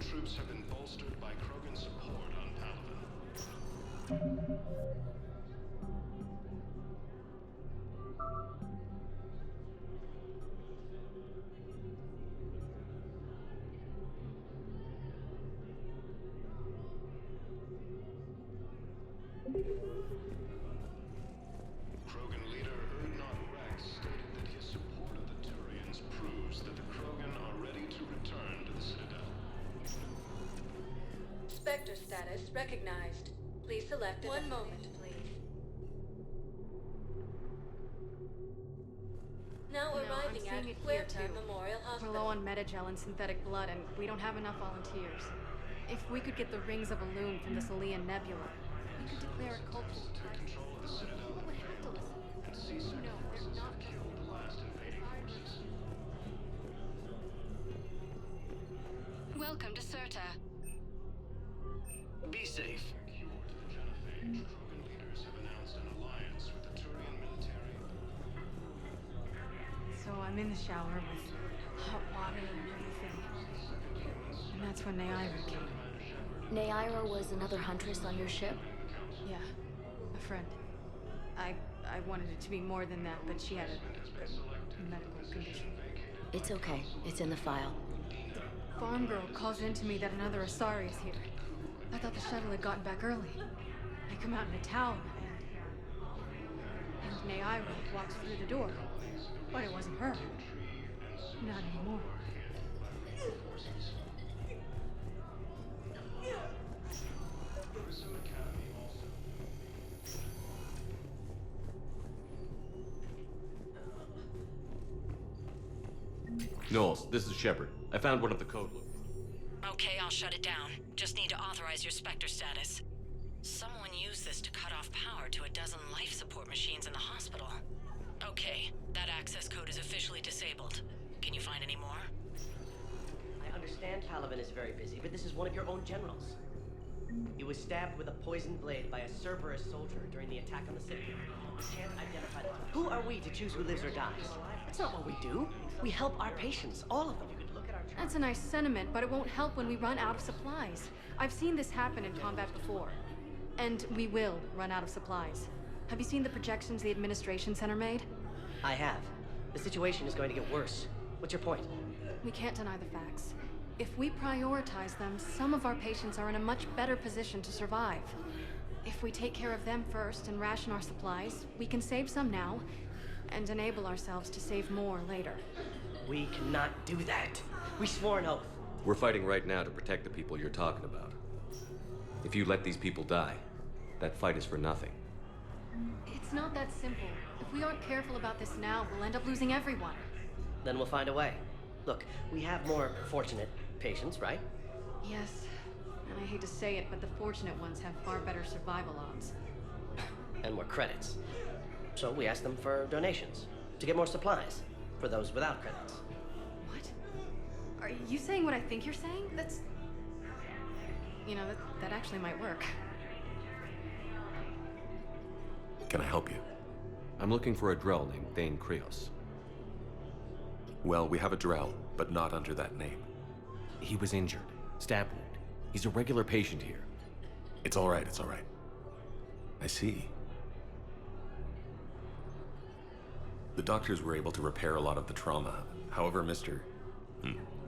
Troops have been bolstered by Krogan support on Palaven. Krogan leader Urdnot Rex stated that his support of the Turians proves that the Krogan are ready to return to the Citadel. Spectre status recognized. Please select a One moment, please. Now arriving at Huerta Memorial Hospital. We're low on metagel and synthetic blood, and we don't have enough volunteers. If we could get the rings of Illume from the Salian Nebula, we could declare a cult to control of the Citadel. would have to listen. And CSEC No, they're not killed the last invading forces. Welcome to Serta. Be safe. Krogan leaders have announced an alliance with the Turian military. So I'm in the shower with hot water and everything. And that's when Neaira came. Neaira was another huntress on your ship? Yeah, a friend. I wanted it to be more than that, but she had a medical condition. It's okay. It's in the file. The farm girl calls in to me that another Asari is here. I thought the shuttle had gotten back early. I come out in a towel, and Neaira walks through the door. But it wasn't her. Not anymore. Knowles, this is Shepard. I found one of the code loops. Okay, I'll shut it down. Just need to authorize your Spectre status. Someone used this to cut off power to a dozen life support machines in the hospital. Okay, that access code is officially disabled. Can you find any more? I understand Palaven is very busy, but this is one of your own generals. He was stabbed with a poisoned blade by a Cerberus soldier during the attack on the city. We can't identify them. Who are we to choose who lives or dies? That's not what we do. We help our patients, all of them. That's a nice sentiment, but it won't help when we run out of supplies. I've seen this happen in combat before. And we will run out of supplies. Have you seen the projections the administration center made? I have. The situation is going to get worse. What's your point? We can't deny the facts. If we prioritize them, some of our patients are in a much better position to survive. If we take care of them first and ration our supplies, we can save some now, and enable ourselves to save more later. We cannot do that. We swore an oath. We're fighting right now to protect the people you're talking about. If you let these people die, that fight is for nothing. It's not that simple. If we aren't careful about this now, we'll end up losing everyone. Then we'll find a way. Look, we have more fortunate patients, right? Yes, and I hate to say it, but the fortunate ones have far better survival odds. And more credits. So we asked them for donations, to get more supplies, for those without credits. What? Are you saying what I think you're saying? That's... You know, that actually might work. Can I help you? I'm looking for a Drell named Thane Krios. Well, we have a Drell, but not under that name. He was injured. Stab wound. He's a regular patient here. It's all right, it's all right. I see. The doctors were able to repair a lot of the trauma. However, Mr.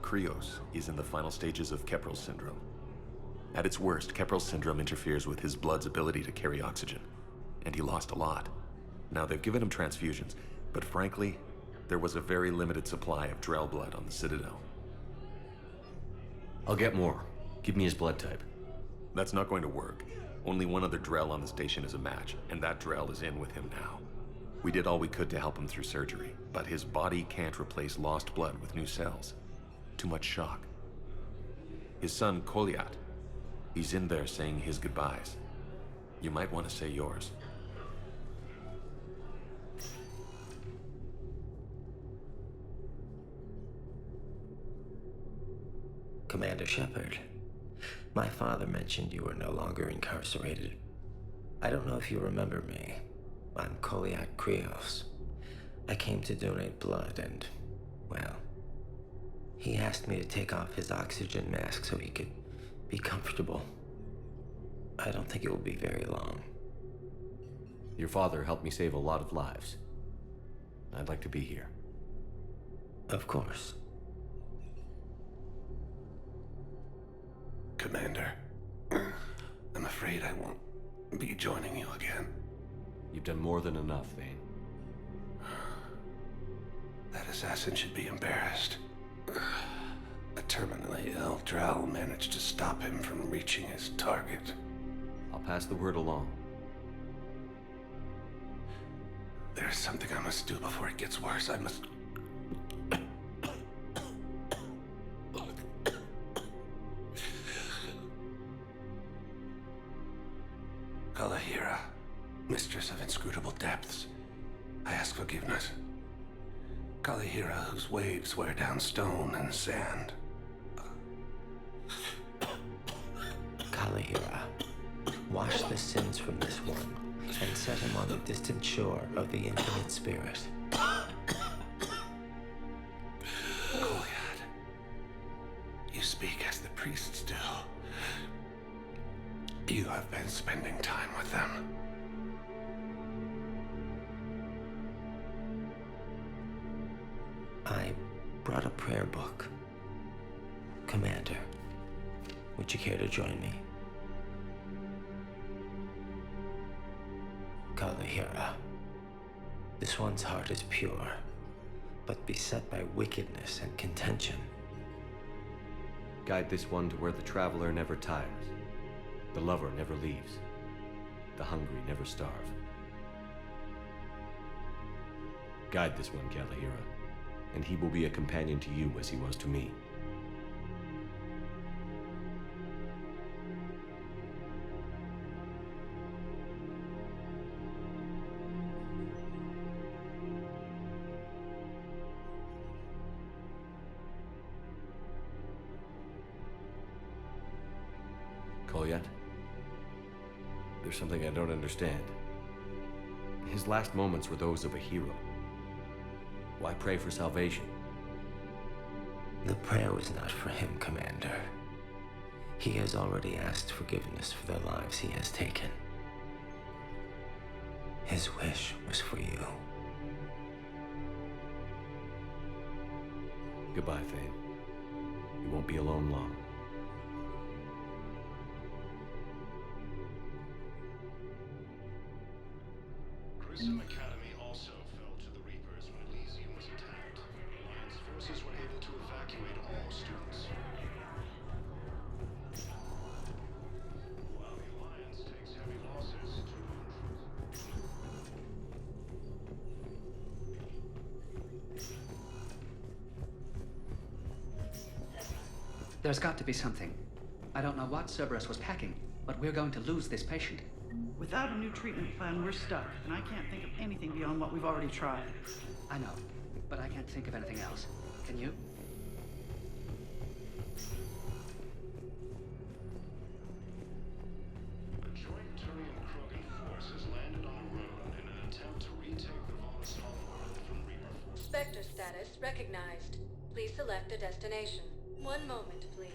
Krios is in the final stages of Keprel's syndrome. At its worst, Keprel's syndrome interferes with his blood's ability to carry oxygen, and he lost a lot. Now, they've given him transfusions, but frankly, there was a very limited supply of Drell blood on the Citadel. I'll get more. Give me his blood type. That's not going to work. Only one other Drell on the station is a match, and that Drell is in with him now. We did all we could to help him through surgery, but his body can't replace lost blood with new cells. Too much shock. His son, Koliat, he's in there saying his goodbyes. You might want to say yours. Commander Shepard, my father mentioned you were no longer incarcerated. I don't know if you remember me. I'm Koliat Krios. I came to donate blood and, well, he asked me to take off his oxygen mask so he could be comfortable. I don't think it will be very long. Your father helped me save a lot of lives. I'd like to be here. Of course. Commander, I'm afraid I won't be joining you again. You've done more than enough, Thane. That assassin should be embarrassed. A terminally ill Drell managed to stop him from reaching his target. I'll pass the word along. There's something I must do before it gets worse. I must... Kalahira, mistress of inscrutable depths, I ask forgiveness. Kalahira, whose waves wear down stone and sand. Kalahira, wash the sins from this one and set him on the distant shore of the infinite spirit. Koliat, you speak as the priests do. You have been spending time with them. I brought a prayer book. Commander, would you care to join me? Kalahira, this one's heart is pure, but beset by wickedness and contention. Guide this one to where the traveler never tires. The lover never leaves. The hungry never starve. Guide this one, Kalahira, and he will be a companion to you as he was to me. Koliat? There's something I don't understand. His last moments were those of a hero. Why pray for salvation? The prayer was not for him, Commander. He has already asked forgiveness for the lives he has taken. His wish was for you. Goodbye, Thane. You won't be alone long. Grissom Academy also fell to the Reapers when Elysium was attacked. Alliance forces were able to evacuate all students. While the Alliance takes heavy losses to There's got to be something. I don't know what Cerberus was packing, but we're going to lose this patient. Without a new treatment plan, we're stuck, and I can't think of anything beyond what we've already tried. I know, but I can't think of anything else. Can you? A joint Turian-Krogan force has landed on a road in an attempt to retake the VOSTFR from Reaper. Spectre status recognized. Please select a destination. One moment, please.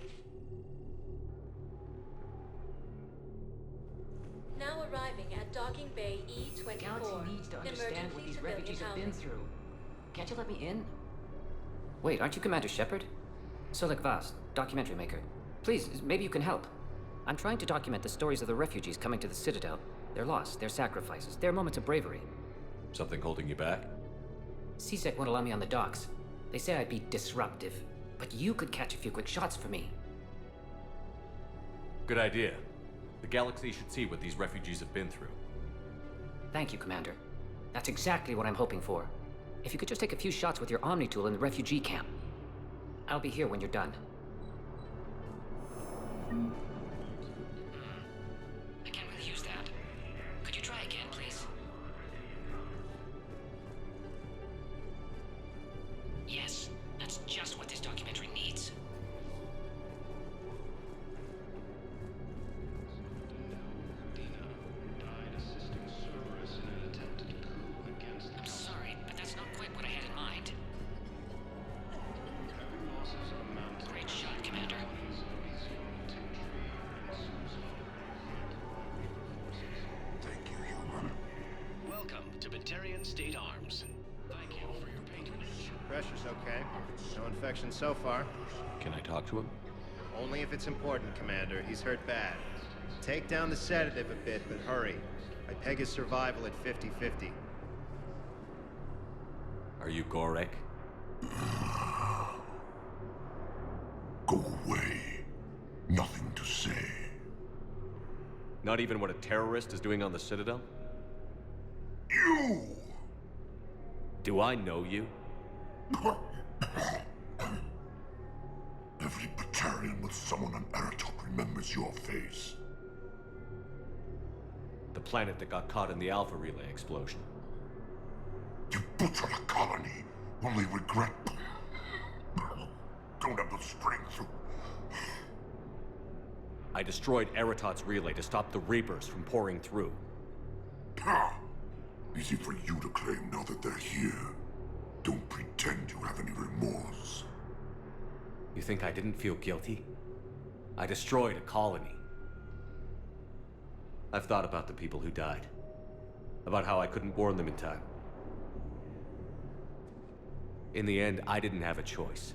Now arriving at Docking Bay E-24. Galaxy needs to understand Emergency what these civilian refugees have been housing. through. Can't you let me in? Wait, aren't you Commander Shepard? Solik Vast, documentary maker. Please, maybe you can help. I'm trying to document the stories of the refugees coming to the Citadel. Their loss, their sacrifices, their moments of bravery. Something holding you back? CSEC won't allow me on the docks. They say I'd be disruptive. But you could catch a few quick shots for me. Good idea. The galaxy should see what these refugees have been through. Thank you, Commander. That's exactly what I'm hoping for. If you could just take a few shots with your Omni tool in the refugee camp. I'll be here when you're done. I can't really use that. Could you try again, please? Yes, that's just what this documentary needs. I'm sorry, but that's not quite what I had in mind. Great shot, Commander. Thank you, human. Welcome to Batarian State Arms. Thank you for your patronage. Pressure's okay. No infection so far. Can I talk to him? Only if it's important, Commander. He's hurt bad. Take down the sedative a bit, but hurry. I peg his survival at 50-50. Are you Gorek? Go away. Nothing to say. Not even what a terrorist is doing on the Citadel? You! Do I know you? Every Batarian with someone on Aratok remembers your face. The planet that got caught in the Alpha Relay explosion. You butchered a colony, only regret. Don't have the strength to... I destroyed Eratot's relay to stop the Reapers from pouring through. Easy for you to claim now that they're here. Don't pretend you have any remorse. You think I didn't feel guilty? I destroyed a colony. I've thought about the people who died. About how I couldn't warn them in time. In the end, I didn't have a choice.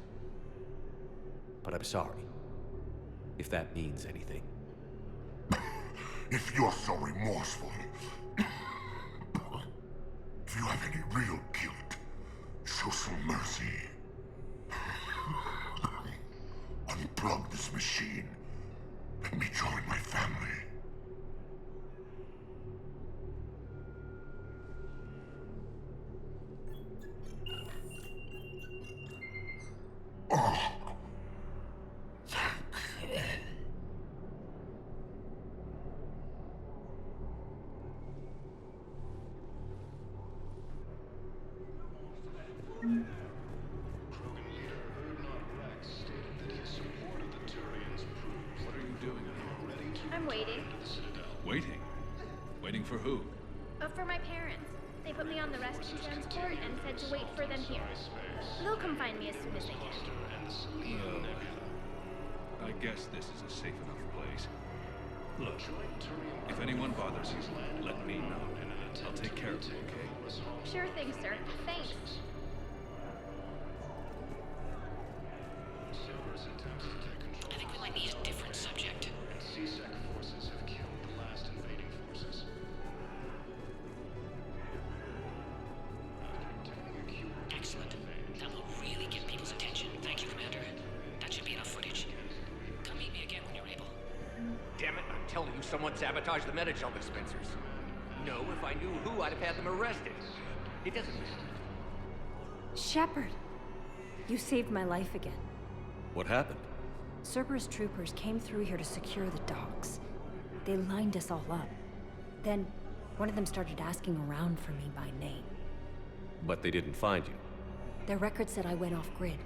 But I'm sorry. If that means anything. If you're so remorseful, if you have any real guilt, show some mercy. Unplug this machine. Let me join my family. Oh. Krogan leader Rex stated that his support of the Turians proves What are you doing? they are ready to I'm waiting. the Citadel. Waiting? Waiting for who? For my parents. They put me on the rescue transport and said to wait for them here. They'll come find me as soon as they can. I guess this is a safe enough place. Look, if anyone bothers you, let me know. I'll take care of you, okay? Sure thing, sir. Thanks. I think we might need a different subject. CSEC forces have killed the last invading forces. Excellent. That will really get people's attention. Thank you, Commander. That should be enough footage. Come meet me again when you're able. Damn it, I'm telling you, someone sabotaged the Metagel dispensers. No, if I knew who, I'd have had them arrested. It doesn't matter. Shepard, you saved my life again. What happened? Cerberus troopers came through here to secure the docks. They lined us all up. Then, one of them started asking around for me by name. But they didn't find you. Their record said I went off-grid.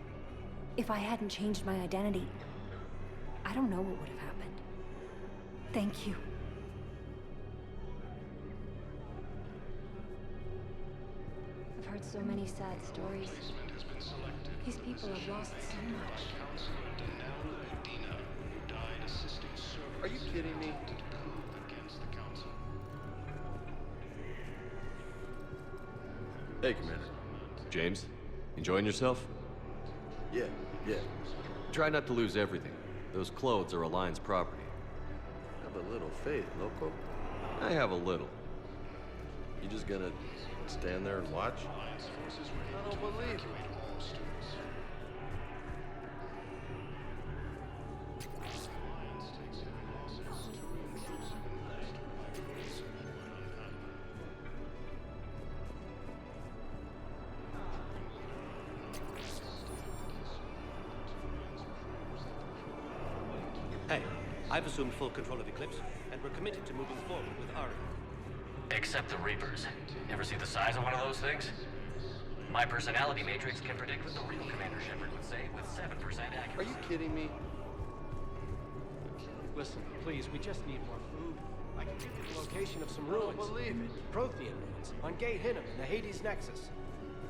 If I hadn't changed my identity, I don't know what would have happened. Thank you. I've heard so many sad stories. These people have lost so much. Are you kidding me? Hey, Commander. James, enjoying yourself? Yeah. Try not to lose everything. Those clothes are Alliance property. Have a little faith, loco. I have a little. You just gonna stand there and watch? I don't believe it. Hey, I've assumed full control of Eclipse, and we're committed to moving forward with Ari. Except the Reapers. Ever see the size of one of those things? My personality matrix can predict what the real Commander Shepard would say with 7% accuracy. Are you kidding me? Listen, please, we just need more food. I can give you the location of some ruins. Don't believe it. Prothean ruins, on Gate Hinnom in the Hades Nexus.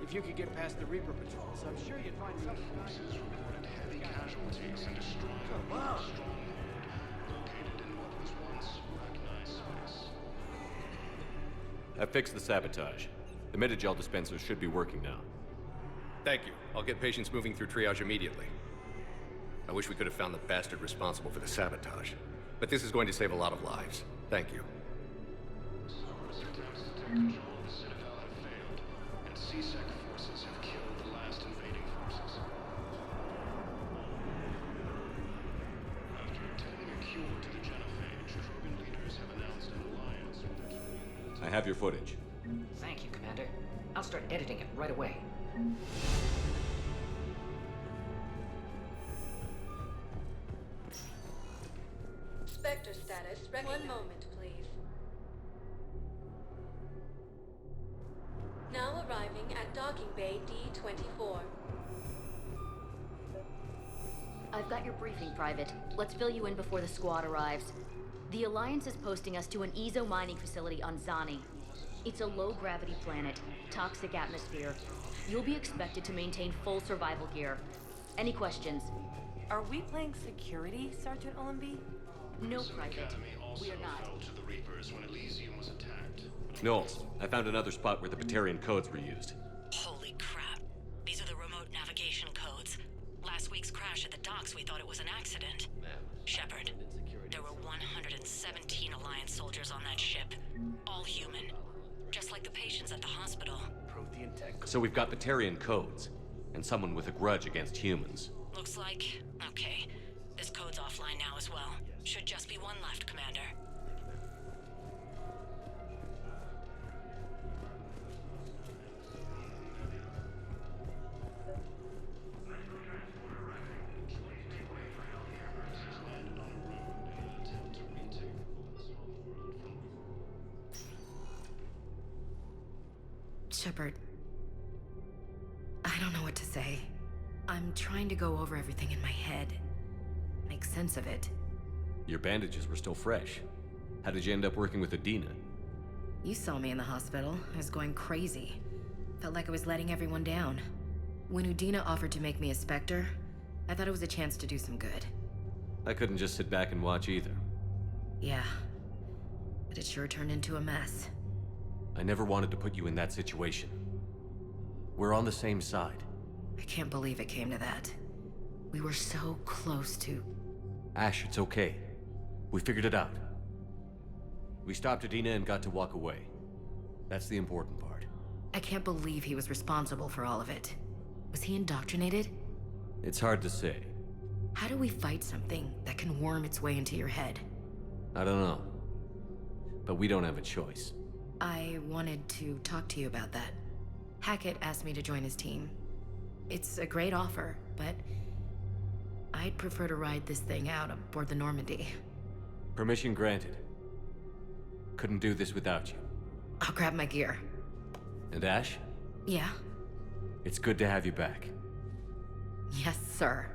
If you could get past the Reaper patrols, I'm sure you'd find something nice. Reported heavy casualties and a strong Come on! located in what was once recognized space. I fixed the sabotage. The Metagel dispensers should be working now. Thank you. I'll get patients moving through triage immediately. I wish we could have found the bastard responsible for the sabotage. But this is going to save a lot of lives. Thank you. Cerberus attempts to take control of the Citadel have failed, and CSEC forces have killed the last invading forces. After obtaining a cure to the genophage, Krogan leaders have announced an alliance with the community. I have your footage. Thank you, Commander. I'll start editing it right away. Spectre status recognized. 1 moment, please. Now arriving at docking bay D-24. I've got your briefing, Private. Let's fill you in before the squad arrives. The Alliance is posting us to an Ezo mining facility on Zani. It's a low-gravity planet, toxic atmosphere. You'll be expected to maintain full survival gear. Any questions? Are we playing security, Sergeant Ullenby? No, The Private. Academy also We are not. fell to the Reapers when Elysium was attacked. Knowles, I found another spot where the Batarian codes were used. Holy crap. These are the remote navigation codes. Last week's crash at the docks, we thought it was an accident. Shepard, there were 117 Alliance soldiers on that ship. All human. Just like the patients at the hospital. Prothean tech. So we've got Batarian codes, and someone with a grudge against humans. Looks like... okay. This code's offline now as well. Should just be one left, Commander. Shepard, I don't know what to say. I'm trying to go over everything in my head. Make sense of it. Your bandages were still fresh. How did you end up working with Adina? You saw me in the hospital. I was going crazy. Felt like I was letting everyone down. When Udina offered to make me a Spectre, I thought it was a chance to do some good. I couldn't just sit back and watch either. Yeah. But it sure turned into a mess. I never wanted to put you in that situation. We're on the same side. I can't believe it came to that. We were so close to... Ash, it's okay. We figured it out. We stopped Adina and got to walk away. That's the important part. I can't believe he was responsible for all of it. Was he indoctrinated? It's hard to say. How do we fight something that can worm its way into your head? I don't know. But we don't have a choice. I wanted to talk to you about that. Hackett asked me to join his team. It's a great offer, but I'd prefer to ride this thing out aboard the Normandy. Permission granted. Couldn't do this without you. I'll grab my gear. And Ash? Yeah? It's good to have you back. Yes, sir.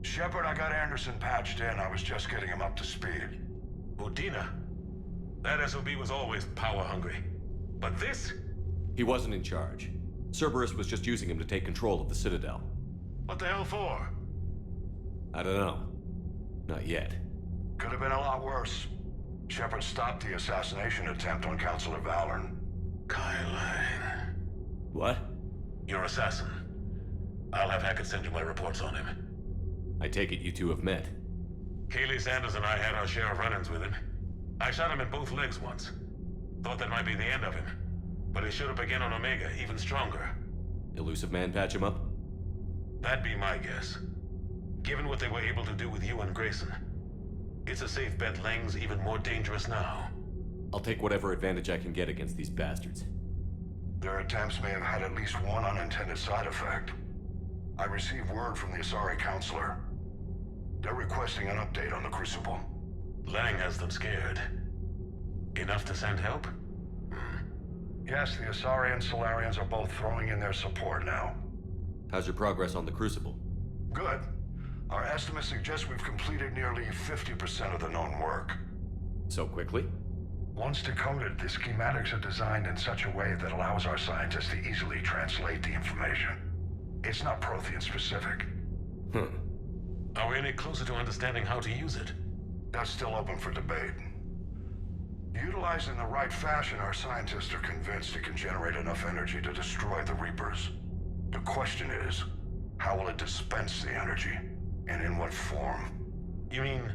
Shepard, I got Anderson patched in. I was just getting him up to speed. Udina? That SOB was always power-hungry. But this? He wasn't in charge. Cerberus was just using him to take control of the Citadel. What the hell for? I don't know. Not yet. Could have been a lot worse. Shepard stopped the assassination attempt on Counselor Valorn. Kyle. What? Your assassin. I'll have Hackett send you my reports on him. I take it you two have met. Kaylee Sanders and I had our share of run-ins with him. I shot him in both legs once. Thought that might be the end of him. But he should have begun on Omega, even stronger. Elusive Man patch him up? That'd be my guess. Given what they were able to do with you and Grayson, it's a safe bet Lang's even more dangerous now. I'll take whatever advantage I can get against these bastards. Their attempts may have had at least one unintended side effect. I received word from the Asari Counselor. They're requesting an update on the Crucible. Lang has them scared. Enough to send help? Yes, the Asari and Solarians are both throwing in their support now. How's your progress on the Crucible? Good. Our estimates suggest we've completed nearly 50% of the known work. So quickly? Once decoded, the schematics are designed in such a way that allows our scientists to easily translate the information. It's not Prothean specific. Are we any closer to understanding how to use it? That's still open for debate. Utilized in the right fashion, our scientists are convinced it can generate enough energy to destroy the Reapers. The question is, how will it dispense the energy? And in what form? You mean,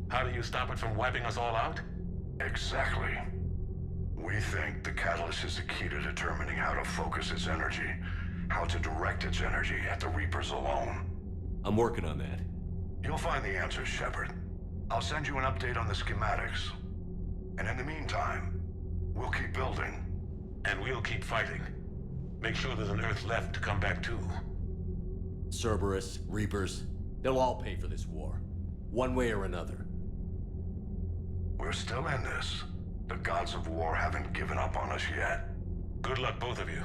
how do you stop it from wiping us all out? Exactly. We think the catalyst is the key to determining how to focus its energy, how to direct its energy at the Reapers alone. I'm working on that. You'll find the answers, Shepard. I'll send you an update on the schematics. And in the meantime, we'll keep building. And we'll keep fighting. Make sure there's an Earth left to come back to. Cerberus, Reapers, they'll all pay for this war. One way or another. We're still in this. The gods of war haven't given up on us yet. Good luck, both of you.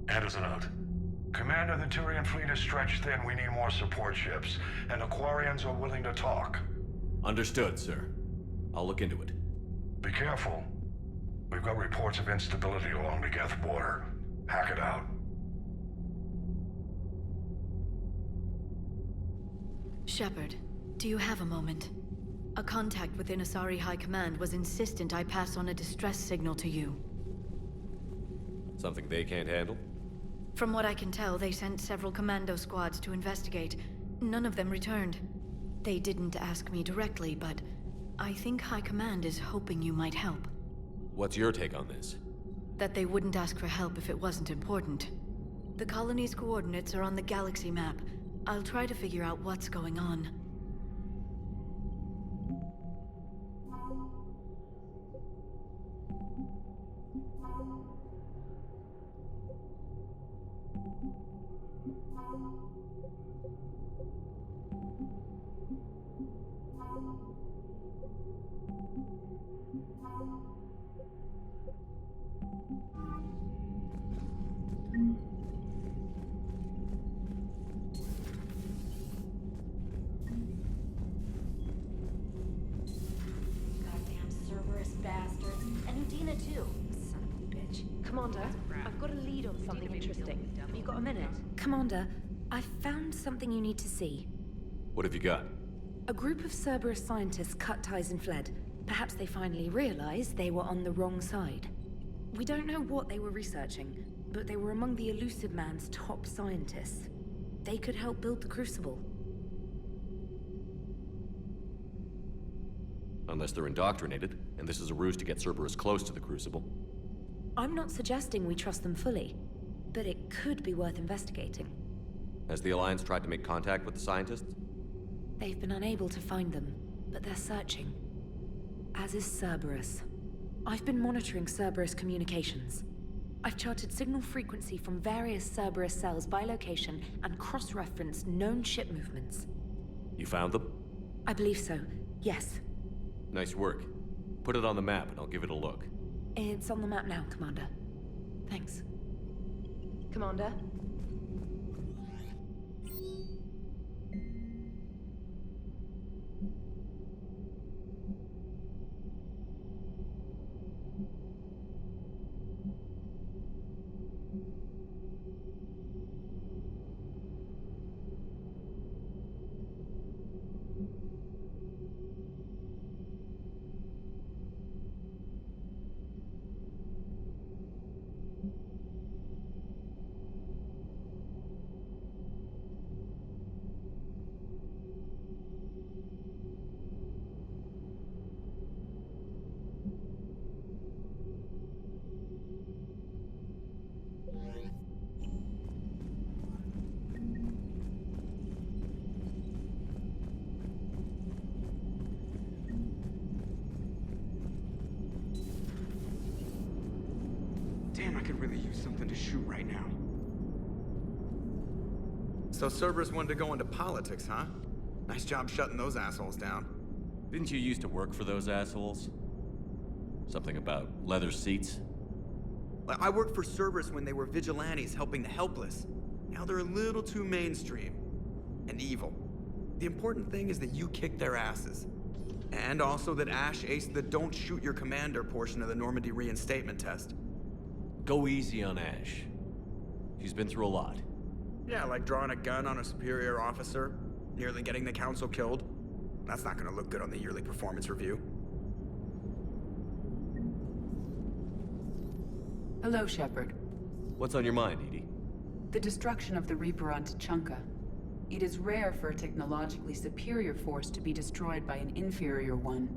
Anderson out. Commander, the Turian fleet is stretched thin. We need more support ships. And Aquarians are willing to talk. Understood, sir. I'll look into it. Be careful. We've got reports of instability along the Geth border. Hack it out. Shepard, do you have a moment? A contact within Asari High Command was insistent I pass on a distress signal to you. Something they can't handle? From what I can tell, they sent several commando squads to investigate. None of them returned. They didn't ask me directly, but I think High Command is hoping you might help. What's your take on this? That they wouldn't ask for help if it wasn't important. The colony's coordinates are on the galaxy map. I'll try to figure out what's going on. Commander, I've got a lead on something interesting. Have you got a minute? Commander, I found something you need to see. What have you got? A group of Cerberus scientists cut ties and fled. Perhaps they finally realized they were on the wrong side. We don't know what they were researching, but they were among the Elusive Man's top scientists. They could help build the Crucible. Unless they're indoctrinated, and this is a ruse to get Cerberus close to the Crucible. I'm not suggesting we trust them fully, but it could be worth investigating. Has the Alliance tried to make contact with the scientists? They've been unable to find them, but they're searching. As is Cerberus. I've been monitoring Cerberus communications. I've charted signal frequency from various Cerberus cells by location and cross-referenced known ship movements. You found them? I believe so, yes. Nice work. Put it on the map and I'll give it a look. It's on the map now, Commander. Thanks. Commander? Damn, I could really use something to shoot right now. So Cerberus wanted to go into politics, huh? Nice job shutting those assholes down. Didn't you used to work for those assholes? Something about leather seats? I worked for Cerberus when they were vigilantes helping the helpless. Now they're a little too mainstream. And evil. The important thing is that you kick their asses. And also that Ash aced the don't shoot your commander portion of the Normandy reinstatement test. Go easy on Ash. She's been through a lot. Yeah, like drawing a gun on a superior officer, nearly getting the council killed. That's not gonna look good on the yearly performance review. Hello, Shepard. What's on your mind, Edie? The destruction of the Reaper on Tuchanka. It is rare for a technologically superior force to be destroyed by an inferior one.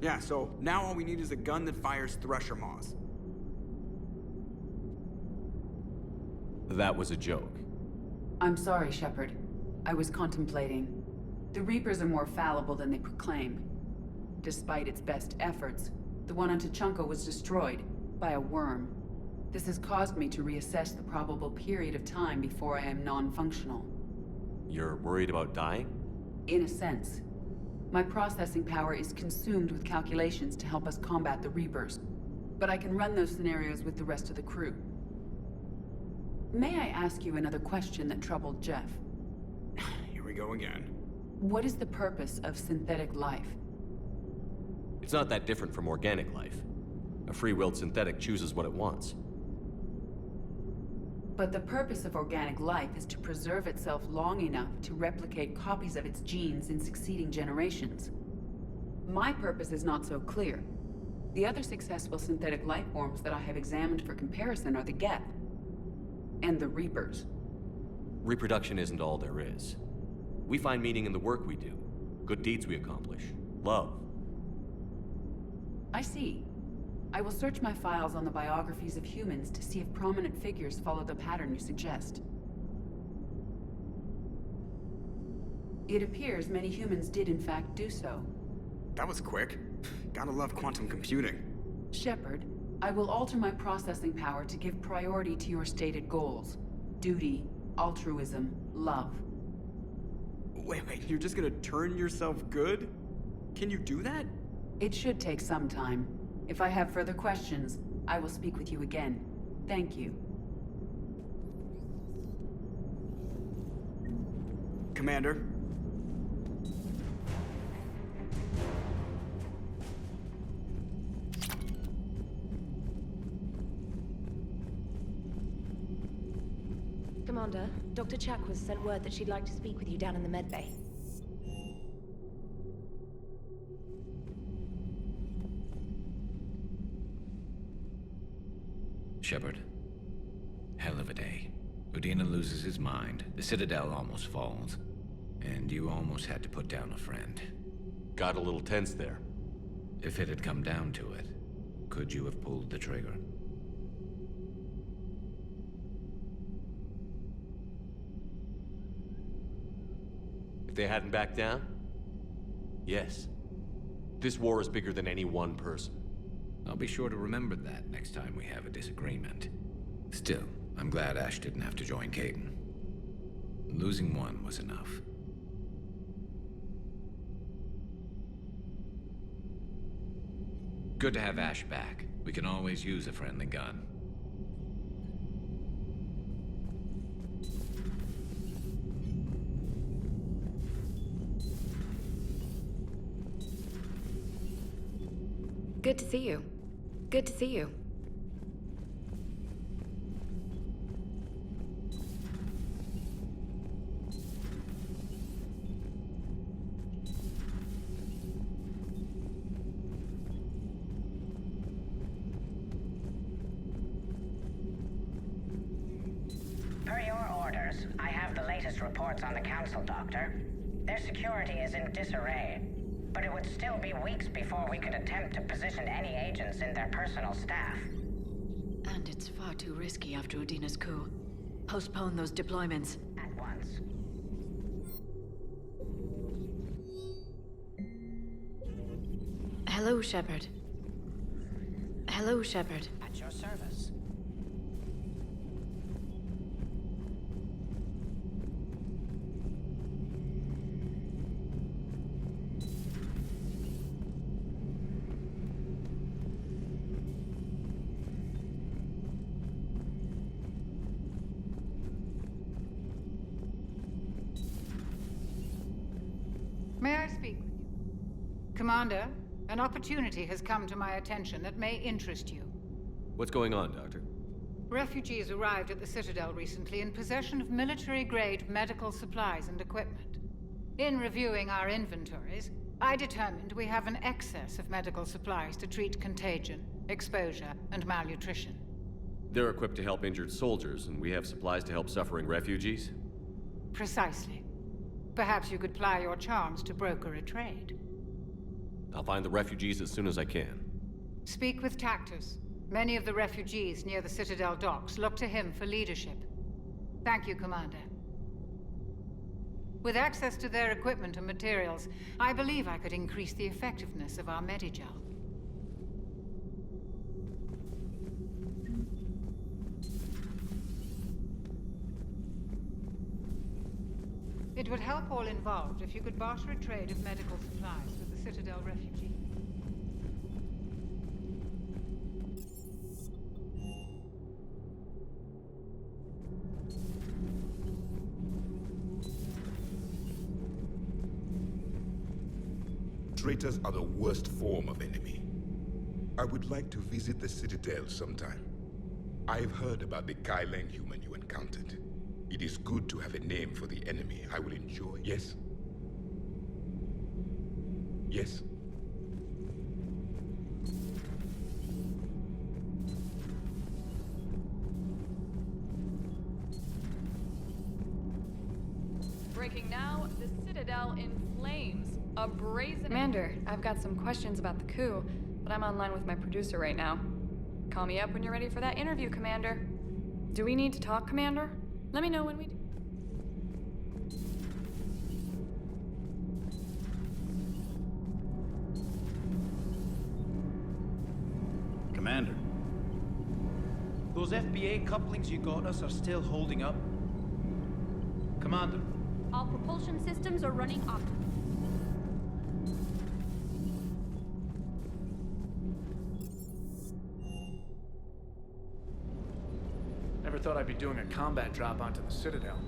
Yeah, so now all we need is a gun that fires Thresher Maws. That was a joke. I'm sorry, Shepard. I was contemplating. The Reapers are more fallible than they proclaim. Despite its best efforts, the one on Tuchanka was destroyed by a worm. This has caused me to reassess the probable period of time before I am non-functional. You're worried about dying? In a sense. My processing power is consumed with calculations to help us combat the Reapers. But I can run those scenarios with the rest of the crew. May I ask you another question that troubled Jeff? Here we go again. What is the purpose of synthetic life? It's not that different from organic life. A free-willed synthetic chooses what it wants. But the purpose of organic life is to preserve itself long enough to replicate copies of its genes in succeeding generations. My purpose is not so clear. The other successful synthetic life forms that I have examined for comparison are the Geth and the Reapers. Reproduction isn't all there is. We find meaning in the work we do, good deeds we accomplish, love. I see. I will search my files on the biographies of humans to see if prominent figures follow the pattern you suggest. It appears many humans did in fact do so. That was quick. Gotta love quantum computing. Shepard, I will alter my processing power to give priority to your stated goals. Duty, altruism, love. Wait, you're just gonna turn yourself good? Can you do that? It should take some time. If I have further questions, I will speak with you again. Thank you. Commander? Commander, Dr. Chakwas sent word that she'd like to speak with you down in the med bay. Shepard. Hell of a day. Udina loses his mind, the Citadel almost falls, and you almost had to put down a friend. Got a little tense there. If it had come down to it, could you have pulled the trigger? If they hadn't backed down? Yes. This war is bigger than any one person. I'll be sure to remember that next time we have a disagreement. Still, I'm glad Ash didn't have to join Caden. Losing one was enough. Good to have Ash back. We can always use a friendly gun. Good to see you. Good to see you. Per your orders, I have the latest reports on the Council, Doctor. Their security is in disarray, but it would still be weeks before we could attempt to position any agents in their personal staff. And it's far too risky after Udina's coup. Postpone those deployments. At once. Hello, Shepard. Hello, Shepard. At your service. May I speak with you? Commander, an opportunity has come to my attention that may interest you. What's going on, Doctor? Refugees arrived at the Citadel recently in possession of military-grade medical supplies and equipment. In reviewing our inventories, I determined we have an excess of medical supplies to treat contagion, exposure, and malnutrition. They're equipped to help injured soldiers, and we have supplies to help suffering refugees? Precisely. Perhaps you could ply your charms to broker a trade. I'll find the refugees as soon as I can. Speak with Tactus. Many of the refugees near the Citadel docks look to him for leadership. Thank you, Commander. With access to their equipment and materials, I believe I could increase the effectiveness of our Medigel. It would help all involved if you could barter a trade of medical supplies with the Citadel refugees. Traitors are the worst form of enemy. I would like to visit the Citadel sometime. I've heard about the Kaileng human you encountered. It is good to have a name for the enemy I will enjoy. Yes? Yes? Breaking now, the Citadel in flames. A brazen... Commander, I've got some questions about the coup, but I'm online with my producer right now. Call me up when you're ready for that interview, Commander. Do we need to talk, Commander? Let me know when we do. Commander. Those FBA couplings you got us are still holding up. Commander. All propulsion systems are running optimally. Never thought I'd be doing a combat drop onto the Citadel.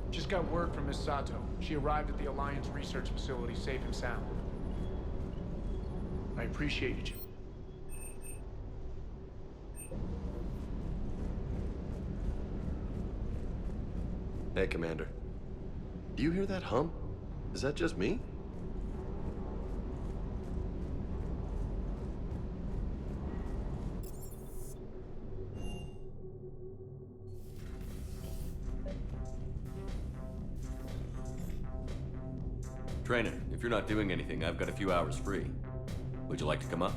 Just got word from Miss Sato. She arrived at the Alliance research facility safe and sound. I appreciate you, Jim. Hey, Commander. Do you hear that hum? Is that just me? Trainer, if you're not doing anything, I've got a few hours free. Would you like to come up?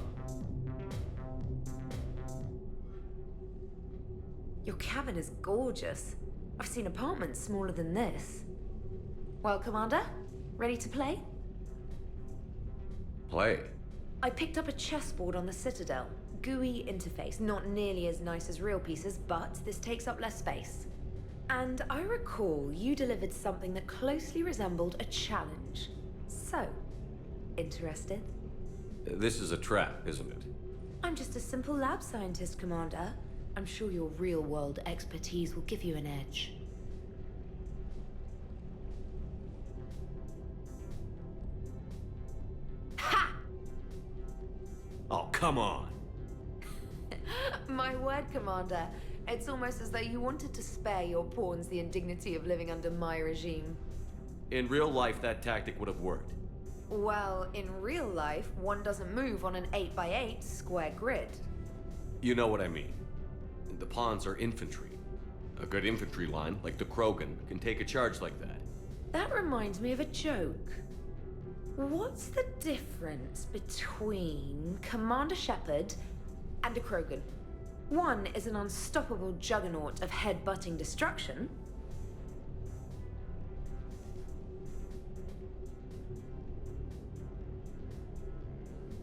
Your cabin is gorgeous. I've seen apartments smaller than this. Well, Commander, ready to play? Play? I picked up a chessboard on the Citadel. GUI interface, not nearly as nice as real pieces, but this takes up less space. And I recall you delivered something that closely resembled a challenge. So, interested? This is a trap, isn't it? I'm just a simple lab scientist, Commander. I'm sure your real-world expertise will give you an edge. Ha! Oh, come on! My word, Commander. It's almost as though you wanted to spare your pawns the indignity of living under my regime. In real life, that tactic would have worked. Well, in real life, one doesn't move on an 8x8 square grid. You know what I mean. The pawns are infantry. A good infantry line, like the Krogan, can take a charge like that. That reminds me of a joke. What's the difference between Commander Shepard and a Krogan? One is an unstoppable juggernaut of head-butting destruction.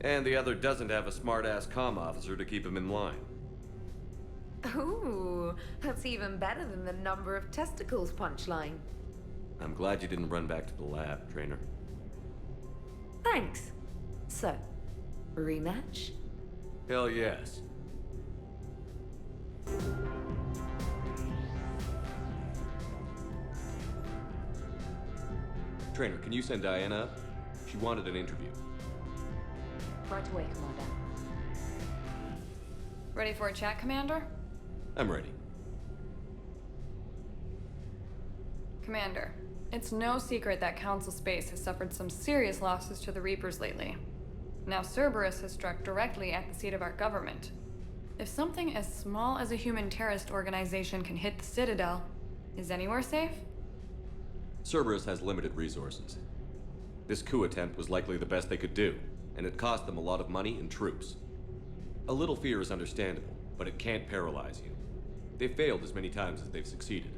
And the other doesn't have a smart-ass comm officer to keep him in line. Ooh, that's even better than the number of testicles punchline. I'm glad you didn't run back to the lab, Trainer. Thanks. So, rematch? Hell yes. Trainer, can you send Diana up? She wanted an interview. Right away, Commander. Ready for a chat, Commander? I'm ready. Commander, it's no secret that Council Space has suffered some serious losses to the Reapers lately. Now Cerberus has struck directly at the seat of our government. If something as small as a human terrorist organization can hit the Citadel, is anywhere safe? Cerberus has limited resources. This coup attempt was likely the best they could do, and it cost them a lot of money and troops. A little fear is understandable, but it can't paralyze you. They've failed as many times as they've succeeded.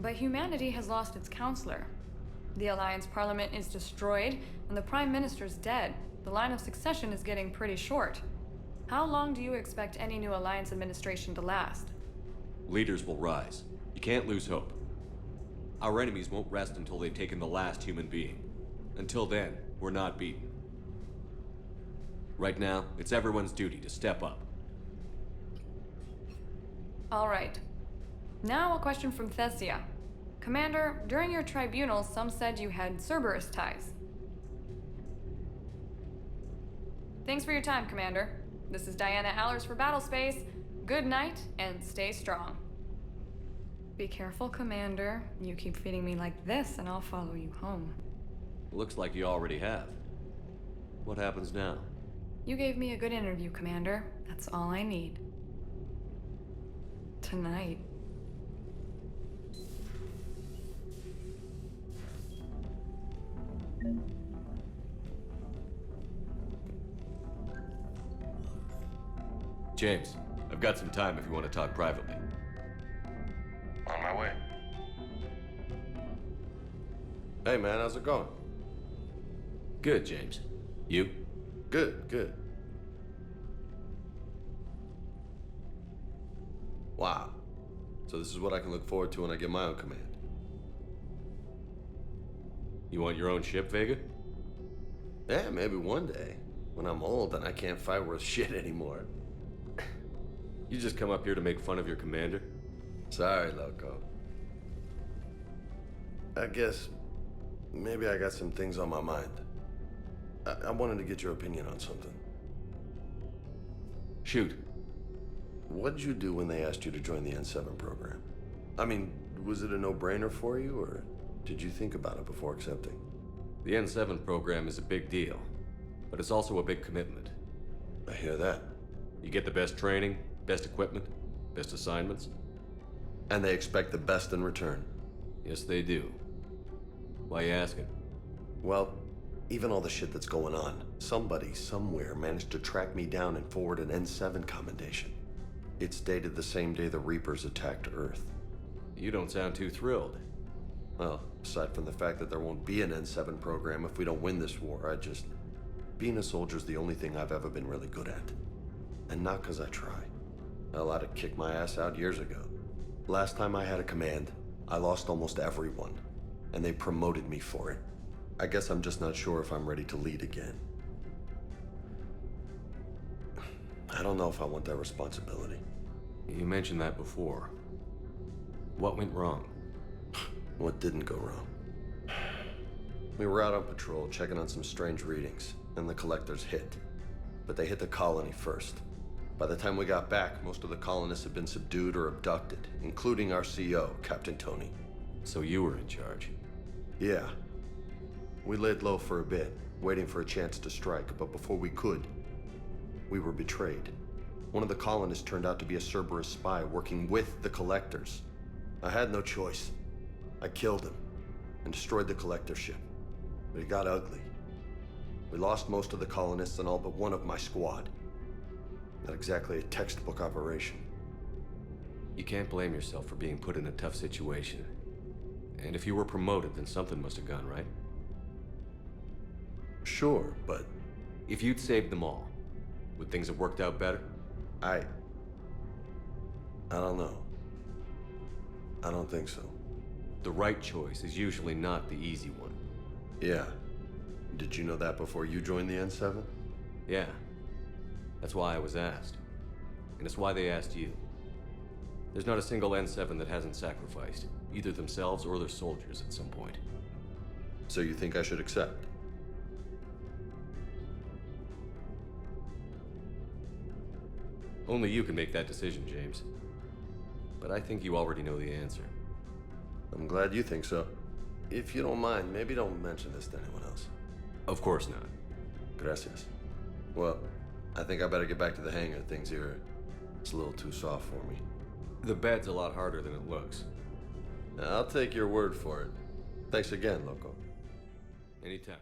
But humanity has lost its counselor. The Alliance Parliament is destroyed, and the Prime Minister's dead. The line of succession is getting pretty short. How long do you expect any new Alliance administration to last? Leaders will rise. You can't lose hope. Our enemies won't rest until they've taken the last human being. Until then, we're not beaten. Right now, it's everyone's duty to step up. All right. Now a question from Thessia. Commander, during your tribunal, some said you had Cerberus ties. Thanks for your time, Commander. This is Diana Allers for Battlespace. Good night, and stay strong. Be careful, Commander. You keep feeding me like this, and I'll follow you home. Looks like you already have. What happens now? You gave me a good interview, Commander. That's all I need. Tonight. James, I've got some time if you want to talk privately. On my way. Hey man, how's it going? Good, James. You? Good, good. Wow. So this is what I can look forward to when I get my own command. You want your own ship, Vega? Yeah, maybe one day. When I'm old and I can't fight worth shit anymore. You just come up here to make fun of your commander? Sorry, Loco. I guess maybe I got some things on my mind. I wanted to get your opinion on something. Shoot. What'd you do when they asked you to join the N7 program? I mean, was it a no-brainer for you, or did you think about it before accepting? The N7 program is a big deal, but it's also a big commitment. I hear that. You get the best training, best equipment, best assignments. And they expect the best in return. Yes, they do. Why you asking? Well, even all the shit that's going on, somebody somewhere managed to track me down and forward an N7 commendation. It's dated the same day the Reapers attacked Earth. You don't sound too thrilled. Well, aside from the fact that there won't be an N7 program if we don't win this war, I'd just being a soldier's the only thing I've ever been really good at. And not 'cause I try. Hell, I'd have kicked my ass out years ago. Last time I had a command, I lost almost everyone, and they promoted me for it. I guess I'm just not sure if I'm ready to lead again. I don't know if I want that responsibility. You mentioned that before. What went wrong? What didn't go wrong? We were out on patrol, checking on some strange readings, and the collectors hit. But they hit the colony first. By the time we got back, most of the colonists had been subdued or abducted, including our CO, Captain Tony. So you were in charge? Yeah. We laid low for a bit, waiting for a chance to strike, but before we could, we were betrayed. One of the colonists turned out to be a Cerberus spy working with the collectors. I had no choice. I killed him and destroyed the collector ship. But it got ugly. We lost most of the colonists and all but one of my squad. Not exactly a textbook operation. You can't blame yourself for being put in a tough situation. And if you were promoted, then something must have gone right. Sure, but... If you'd saved them all, would things have worked out better? I don't know. I don't think so. The right choice is usually not the easy one. Yeah. Did you know that before you joined the N7? Yeah. That's why I was asked. And it's why they asked you. There's not a single N7 that hasn't sacrificed, either themselves or their soldiers at some point. So you think I should accept? Only you can make that decision, James. But I think you already know the answer. I'm glad you think so. If you don't mind, maybe don't mention this to anyone else. Of course not. Gracias. Well, I think I better get back to the hangar. Things here, it's a little too soft for me. The bed's a lot harder than it looks. I'll take your word for it. Thanks again, Loco. Anytime.